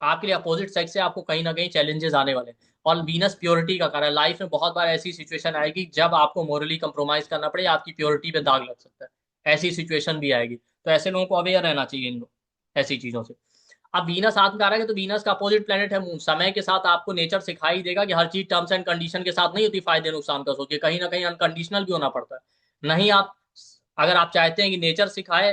आपके लिए अपोजिट सेक्स से आपको कहीं ना कहीं चैलेंजेस आने वाले हैं। और वीनस प्योरिटी का कारण है, लाइफ में बहुत बार ऐसी सिचुएशन आएगी जब आपको मोरली कंप्रोमाइज करना पड़े, आपकी प्योरिटी पे दाग लग सकता है, ऐसी सिचुएशन भी आएगी। तो ऐसे लोगों को अवेयर रहना चाहिए ऐसी चीजों से। अब वीनस आत्मकारक है, तो वीनस का अपोजिट प्लेनेट है मून। समय के साथ आपको नेचर सिखाई देगा कि हर चीज टर्म्स एंड कंडीशन के साथ नहीं होती, फायदे नुकसान का सोचिए, कहीं ना कहीं अनकंडीशनल भी होना पड़ता है। नहीं आप, अगर आप चाहते हैं कि नेचर सिखाए,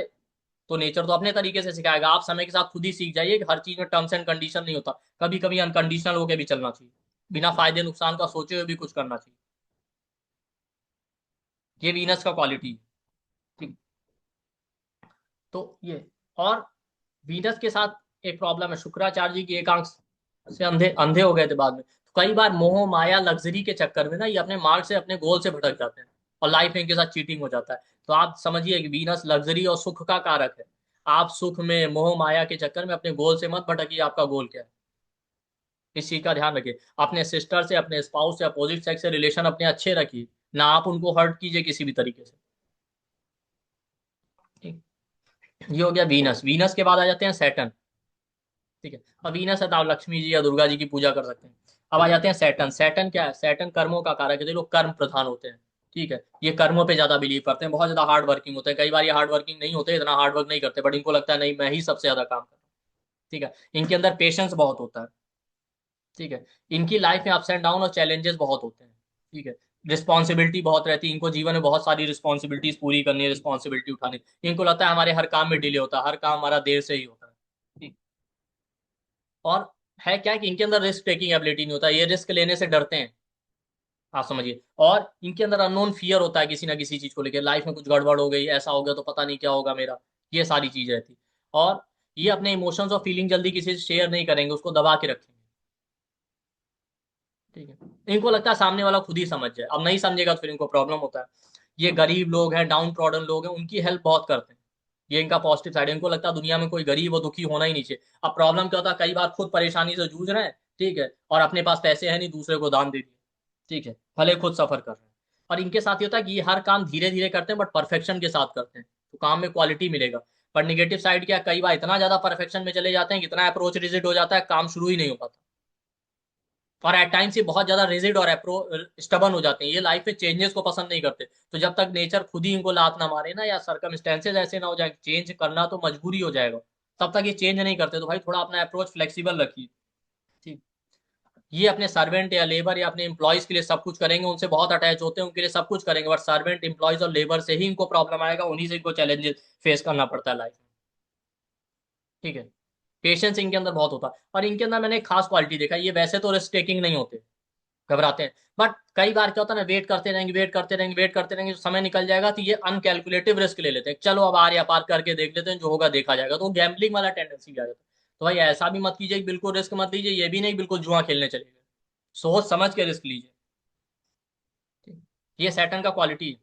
तो नेचर तो अपने तरीके से सिखाएगा, आप समय के साथ खुद ही सीख जाइए कि हर चीज में टर्म्स एंड कंडीशन नहीं होता, कभी कभी अनकंडीशनल होकर भी चलना चाहिए, बिना फायदे नुकसान का सोचे हुए भी कुछ करना चाहिए। ये वीनस का क्वालिटी, ठीक। तो ये, और वीनस के साथ एक प्रॉब्लम है, शुक्राचार्य जी की एक आंख से अंधे अंधे हो गए थे बाद में। तो कई बार मोह माया लग्जरी के चक्कर में ना ये अपने मार्ग से, अपने गोल से भटक जाते हैं, और लाइफ में इनके साथ चीटिंग हो जाता है। तो आप समझिए कि वीनस लग्जरी और सुख का कारक है। आप सुख में, मोह माया के चक्कर में अपने गोल से मत भटकिए, आपका गोल क्या है इस चीज का ध्यान रखिए। अपने सिस्टर से, अपने स्पाउस से, अपोजिट सेक्स से रिलेशन अपने अच्छे रखिए, ना आप उनको हर्ट कीजिए किसी भी तरीके से, ठीक। ये हो गया वीनस। वीनस के बाद आ जाते हैं सैटर्न, ठीक है। अब वीनस है तो आप लक्ष्मी जी या दुर्गा जी की पूजा कर सकते हैं। अब आ जाते हैं सैटर्न। सैटर्न क्या है? सैटर्न कर्मों का कारक है, जो लोग कर्म प्रधान होते हैं, ठीक है, ये कर्मों पे ज्यादा बिलीव करते हैं, बहुत ज्यादा हार्ड वर्किंग होते हैं, कई बार ये हार्ड वर्किंग नहीं होते, इतना हार्ड वर्क नहीं करते, बट इनको लगता है नहीं मैं ही सबसे ज्यादा काम कर रहा हूँ। ठीक है, इनके अंदर पेशेंस बहुत होता है। ठीक है, इनकी लाइफ में अप्स एंड डाउन और चैलेंजेस बहुत होते हैं। ठीक है, रिस्पॉन्सिबिलिटी बहुत रहती है इनको, जीवन में बहुत सारी रिस्पॉन्सिबिलिटीज पूरी करनी है, रिस्पॉन्सिबिलिटी उठानी। इनको लगता है हमारे हर काम में डिले होता है, हर काम हमारा देर से ही होता है। ठीक। और है क्या कि इनके अंदर रिस्क टेकिंग एबिलिटी नहीं होता, ये रिस्क लेने से डरते हैं। आप समझिए, और इनके अंदर अननोन फियर होता है किसी ना किसी चीज को लेकर, लाइफ में कुछ गड़बड़ हो गई, ऐसा हो गया तो पता नहीं क्या होगा मेरा, ये सारी चीज रहती। और ये अपने इमोशंस और फीलिंग जल्दी किसी से शेयर नहीं करेंगे, उसको दबा के रखेंगे। ठीक है, इनको लगता है सामने वाला खुद ही समझ जाए, अब नहीं समझेगा तो फिर इनको प्रॉब्लम होता है। ये गरीब लोग हैं, डाउन ट्रॉडन लोग हैं, उनकी हेल्प बहुत करते हैं। ये इनका पॉजिटिव साइड है, इनको लगता है दुनिया में कोई गरीब और दुखी होना ही नहीं चाहिए। अब प्रॉब्लम क्या होता है, कई बार खुद परेशानी से जूझ रहे हैं, ठीक है, और अपने पास पैसे हैं नहीं, दूसरे को दान दे दिए। ठीक है, भले खुद सफर कर रहे हैं। और इनके साथ ये होता है कि ये हर काम धीरे धीरे करते हैं बट परफेक्शन के साथ करते हैं, तो काम में क्वालिटी मिलेगा। पर निगेटिव साइड क्या, कई बार इतना ज्यादा परफेक्शन में चले जाते हैं, इतना अप्रोच रिजिड हो जाता है, काम शुरू ही नहीं हो पाता। और एट टाइम्स ये बहुत ज्यादा रिजिड और स्टबन हो जाते हैं, ये लाइफ में चेंजेस को पसंद नहीं करते। तो जब तक नेचर खुद ही इनको लात ना मारे ना, या सर्कमस्टेंसेज ऐसे ना हो जाए, चेंज करना तो मजबूरी हो जाएगा, तब तक ये चेंज नहीं करते। तो भाई थोड़ा अपना अप्रोच फ्लेक्सिबल रखिए। ठीक। ये अपने सर्वेंट या लेबर या अपने एम्प्लॉयज के लिए सब कुछ करेंगे, उनसे बहुत अटैच होते हैं, उनके लिए सब कुछ करेंगे, बट सर्वेंट एम्प्लॉयज और लेबर से ही इनको प्रॉब्लम आएगा, उन्हीं से इनको चैलेंजेस फेस करना पड़ता है लाइफ में। ठीक है, पेशेंस इनके अंदर बहुत होता है। और इनके अंदर मैंने एक खास क्वालिटी देखा, ये वैसे तो रिस्क टेकिंग नहीं होते, घबराते हैं, बट कई बार क्या होता है ना, वेट करते रहेंगे, वेट करते रहेंगे, वेट करते रहेंगे, समय निकल जाएगा तो ये अनकैलकुलेटिव रिस्क ले लेते हैं, चलो अब आर या पार करके देख लेते हैं, जो होगा देखा जाएगा, तो गैम्बलिंग वाला टेंडेंसी भी आ जाता है। तो भाई ऐसा भी मत कीजिए कि बिल्कुल रिस्क मत लीजिए, ये भी नहीं बिल्कुल जुआ खेलने चले गए, सोच समझ के रिस्क लीजिए। ठीक। ये सैटर्न का क्वालिटी है।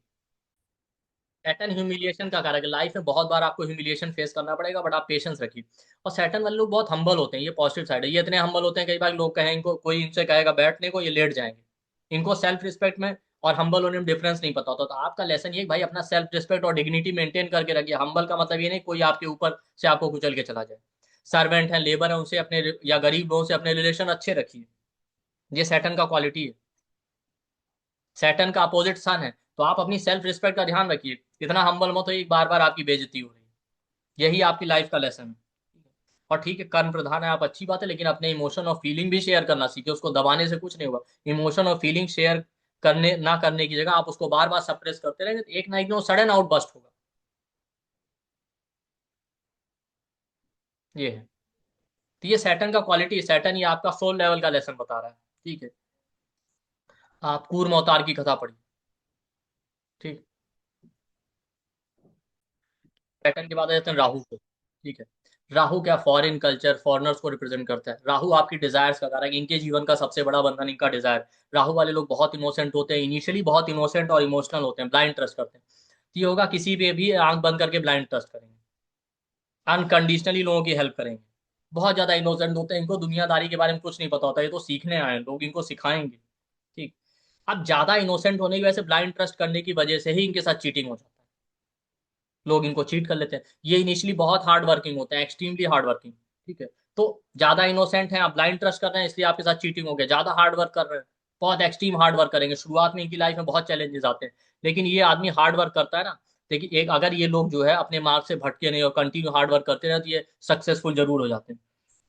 सैटर्न ह्यूमिलिएशन का कारक है, लाइफ में बहुत बार आपको ह्यूमिलिएशन फेस करना पड़ेगा, बट आप पेशेंस रखिए। और सैटर्न वाले लोग बहुत हम्बल होते हैं, ये पॉजिटिव साइड है, ये इतने हम्बल होते हैं, कई बार लोग कहें इनको, कोई इनसे कहेगा बैठने को, ये लेट जाएंगे। इनको सेल्फ रिस्पेक्ट में और हम्बल होने में डिफरेंस नहीं पता होता। तो आपका लेसन ये है कि भाई अपना सेल्फ रिस्पेक्ट और डिग्निटी मेंटेन करके रखिए। हम्बल का मतलब ये नहीं कोई आपके ऊपर से आपको कुचल के चला जाए। सर्वेंट है, लेबर है, उनसे अपने या गरीब लोगों से अपने रिलेशन अच्छे रखिए, ये सैटर्न का क्वालिटी है। सैटर्न का अपोजिट सन है, तो आप अपनी सेल्फ रिस्पेक्ट का ध्यान रखिए, इतना हम्बल मत हो एक बार बार आपकी बेइज्जती हो रही है, यही आपकी लाइफ का लेसन है। और ठीक है, कर्म प्रधान है आप, अच्छी बात है, लेकिन अपने इमोशन और फीलिंग भी शेयर करना सीखे, उसको दबाने से कुछ नहीं होगा। इमोशन और फीलिंग शेयर करने ना करने की जगह आप उसको बार बार सप्रेस करते रहेंगे, तो एक ना एक दिन वो सडन आउट बस्ट होगा। ये है, तो ये सैटर्न का क्वालिटी, सैटर्न ये आपका सोल लेवल का लेसन बता रहा है। ठीक है, आप कूर्म अवतार की कथा पढ़िए। ठीक। पैटर्न के बाद आ जाते हैं राहु को। ठीक है, राहु क्या, फॉरेन कल्चर, फॉरेनर्स को रिप्रेजेंट करता है। राहु आपकी डिजायर्स का कारक, इनके जीवन का सबसे बड़ा बंधन इनका डिजायर। राहु वाले लोग बहुत इनोसेंट होते हैं, इनिशियली बहुत इनोसेंट और इमोशनल होते हैं, ब्लाइंड ट्रस्ट करते हैं। तो ये होगा, किसी पे भी आंख बंद करके ब्लाइंड ट्रस्ट करेंगे, अनकंडीशनली लोगों की हेल्प करेंगे। बहुत ज्यादा इनोसेंट होते हैं, इनको दुनियादारी के बारे में कुछ नहीं पता होता, ये तो सीखने आए हैं, लोग इनको सिखाएंगे। ठीक। अब ज्यादा इनोसेंट होने की वजह से, ब्लाइंड ट्रस्ट करने की वजह से ही इनके साथ चीटिंग हो जाता है, लोग इनको चीट कर लेते हैं। ये इनिशियली बहुत हार्ड वर्किंग होते हैं, एक्सट्रीमली हार्ड वर्किंग। ठीक है, तो ज्यादा इनोसेंट हैं, आप ब्लाइंड ट्रस्ट कर रहे हैं, इसलिए आपके साथ चीटिंग हो गया। ज्यादा हार्ड वर्क कर रहे हैं, बहुत एक्सट्रीम हार्ड वर्क करेंगे, शुरुआत में इनकी लाइफ में बहुत चैलेंजेस आते हैं, लेकिन ये आदमी हार्ड वर्क करता है ना। देखिए, एक अगर ये लोग जो है अपने मार्ग से भटके नहीं और कंटिन्यू हार्ड वर्क करते रहे, तो ये सक्सेसफुल जरूर हो जाते हैं।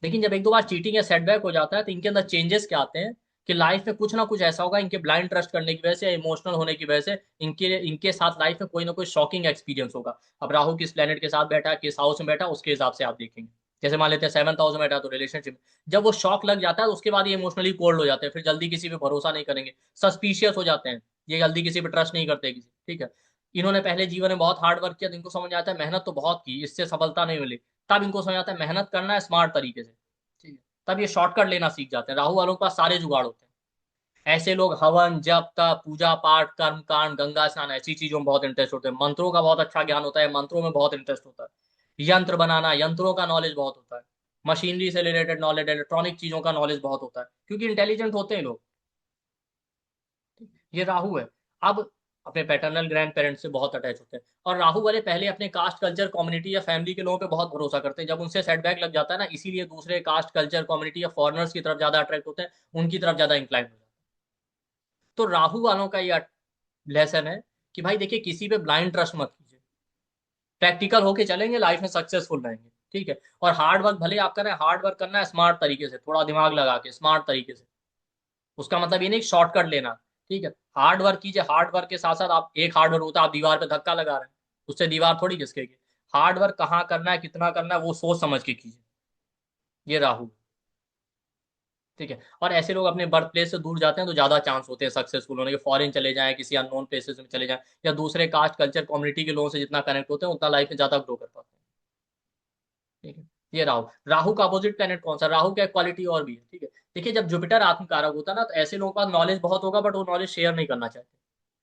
लेकिन जब एक दो बार चीटिंग या सेटबैक हो जाता है, तो इनके अंदर चेंजेस क्या आते हैं, कि लाइफ में कुछ ना कुछ ऐसा होगा, इनके ब्लाइंड ट्रस्ट करने की वजह से, इमोशनल होने की वजह से, इनके इनके साथ लाइफ में कोई ना कोई शॉकिंग एक्सपीरियंस होगा। अब राहु किस प्लेनेट के साथ बैठा, किस हाउस में बैठा, उसके हिसाब से आप देखेंगे। जैसे मान लेते हैं 7th हाउस में बैठा, तो रिलेशनशिप, जब वो शॉक लग जाता है, तो उसके बाद ये इमोशनली कोल्ड हो जाते हैं, फिर जल्दी किसी पे भरोसा नहीं करेंगे, सस्पिशियस हो जाते हैं, ये जल्दी किसी पे ट्रस्ट नहीं करते किसी। ठीक है, इन्होंने पहले जीवन में बहुत हार्ड वर्क किया, तो इनको समझ आता है मेहनत तो बहुत की, इससे सफलता नहीं मिली। तब इनको समझ आता है मेहनत करना है स्मार्ट तरीके से। ठीक है, तब ये शॉर्टकट लेना सीख जाते हैं। राहु वालों के पास सारे जुगाड़ होते हैं। ऐसे लोग हवन जप तप पूजा पाठ कर्म कांड गंगा स्नान ऐसी चीजों में बहुत इंटरेस्ट होते हैं, मंत्रों का बहुत अच्छा ज्ञान होता है, मंत्रों में बहुत इंटरेस्ट होता है, यंत्र बनाना, यंत्रों का नॉलेज बहुत होता है, मशीनरी से रिलेटेड नॉलेज, इलेक्ट्रॉनिक चीजों का नॉलेज बहुत होता है, क्योंकि इंटेलिजेंट होते हैं लोग। ये राहु है। अब अपने पैटर्नल ग्रैंड पेरेंट्स से बहुत अटैच होते हैं। और राहु वाले पहले अपने कास्ट कल्चर कम्युनिटी या फैमिली के लोगों पे बहुत भरोसा करते हैं, जब उनसे सेटबैक लग जाता है ना, इसीलिए दूसरे कास्ट कल्चर कम्युनिटी या फॉरेनर्स की तरफ ज्यादा अट्रैक्ट होते हैं, उनकी तरफ ज्यादा इंक्लाइन हो जाते हैं। तो राहु वालों का ये लेसन है कि भाई देखिए, किसी पे ब्लाइंड ट्रस्ट मत कीजिए। प्रैक्टिकल होके चलेंगे, लाइफ में सक्सेसफुल रहेंगे, ठीक है। और हार्ड वर्क भले आप करें, हार्ड वर्क करना है स्मार्ट तरीके से, थोड़ा दिमाग लगा के स्मार्ट तरीके से। उसका मतलब ये नहीं शॉर्टकट लेना, ठीक है। हार्ड वर्क कीजिए, हार्ड वर्क के साथ साथ आप, एक हार्ड वर्क होता है आप दीवार पे धक्का लगा रहे हैं, उससे दीवार थोड़ी घिसकेगी। हार्ड वर्क कहाँ करना है, कितना करना है, वो सोच समझ के कीजिए। ये राहु, ठीक है। और ऐसे लोग अपने बर्थ प्लेस से दूर जाते हैं तो ज्यादा चांस होते हैं सक्सेसफुल होने के। फॉरेन चले जाएं, किसी अननोन प्लेसेस में चले जाएं, या दूसरे कास्ट कल्चर कम्युनिटी के लोगों से जितना कनेक्ट होते हैं उतना लाइफ में ज्यादा ग्रो कर पाते हैं, ठीक है। ये राहु, राहु का अपोजिट प्लेनेट कौन सा, राहु का क्वालिटी और भी है, ठीक है। देखिए जब जुपिटर आत्मकारक होता है ना, तो ऐसे लोगों के पास नॉलेज बहुत होगा बट वो नॉलेज शेयर नहीं करना चाहते,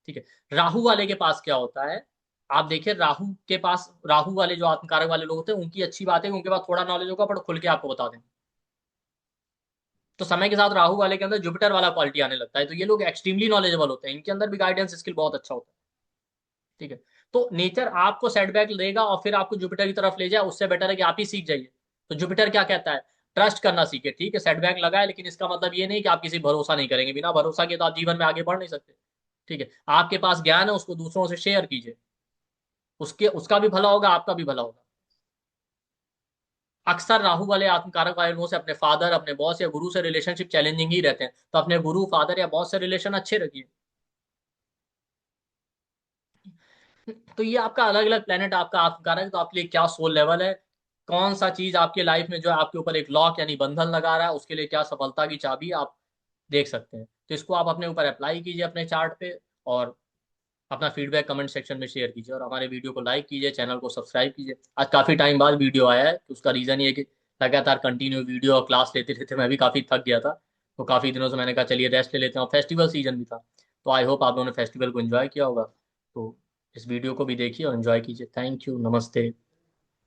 ठीक है। राहु वाले के पास क्या होता है, आप देखिए राहु के पास, राहु वाले जो आत्मकारक वाले लोग होते हैं उनकी अच्छी बात है कि उनके पास थोड़ा नॉलेज होगा बट खुल के आपको बता देंगे। तो समय के साथ राहु वाले के अंदर जुपिटर वाला क्वालिटी आने लगता है, तो ये लोग एक्सट्रीमली नॉलेजेबल होते हैं, इनके अंदर भी गाइडेंस स्किल बहुत अच्छा होता है, ठीक है। तो नेचर आपको सेटबैक देगा और फिर आपको जुपिटर की तरफ ले जाए, उससे बेटर है कि आप ही सीख जाइए। तो जुपिटर क्या कहता है, ट्रस्ट करना सीखे, ठीक है। सेटबैक लगा है लेकिन इसका मतलब ये नहीं कि आप किसी भरोसा नहीं करेंगे, बिना भरोसा के तो आप जीवन में आगे बढ़ नहीं सकते, ठीक है। आपके पास ज्ञान है, उसको दूसरों से शेयर कीजिए, उसके उसका भी भला होगा, आपका भी भला होगा। अक्सर राहु वाले आत्मकारक वाले लोगों से, अपने फादर, अपने बॉस या गुरु से रिलेशनशिप चैलेंजिंग ही रहते हैं, तो अपने गुरु, फादर या बॉस से रिलेशन अच्छे रखिए। तो ये आपका अलग अलग प्लेनेट आपका आत्मकारक है, तो आपके लिए क्या सोल लेवल है, कौन सा चीज आपके लाइफ में जो है आपके ऊपर एक लॉक यानी बंधन लगा रहा है, उसके लिए क्या सफलता की चाबी आप देख सकते हैं। तो इसको आप अपने ऊपर अप्लाई कीजिए अपने चार्ट पे, और अपना फीडबैक कमेंट सेक्शन में शेयर कीजिए, और हमारे वीडियो को लाइक कीजिए, चैनल को सब्सक्राइब कीजिए। आज काफी टाइम बाद वीडियो आया है, तो उसका रीजन ये है कि लगातार कंटिन्यू वीडियो और क्लास लेते लेते मैं भी काफी थक गया था। तो काफी दिनों से मैंने कहा चलिए रेस्ट ले लेते हैं, और फेस्टिवल सीजन भी था। तो आई होप आप लोगों ने फेस्टिवल को एंजॉय किया होगा। तो इस वीडियो को भी देखिए और एंजॉय कीजिए। थैंक यू, नमस्ते।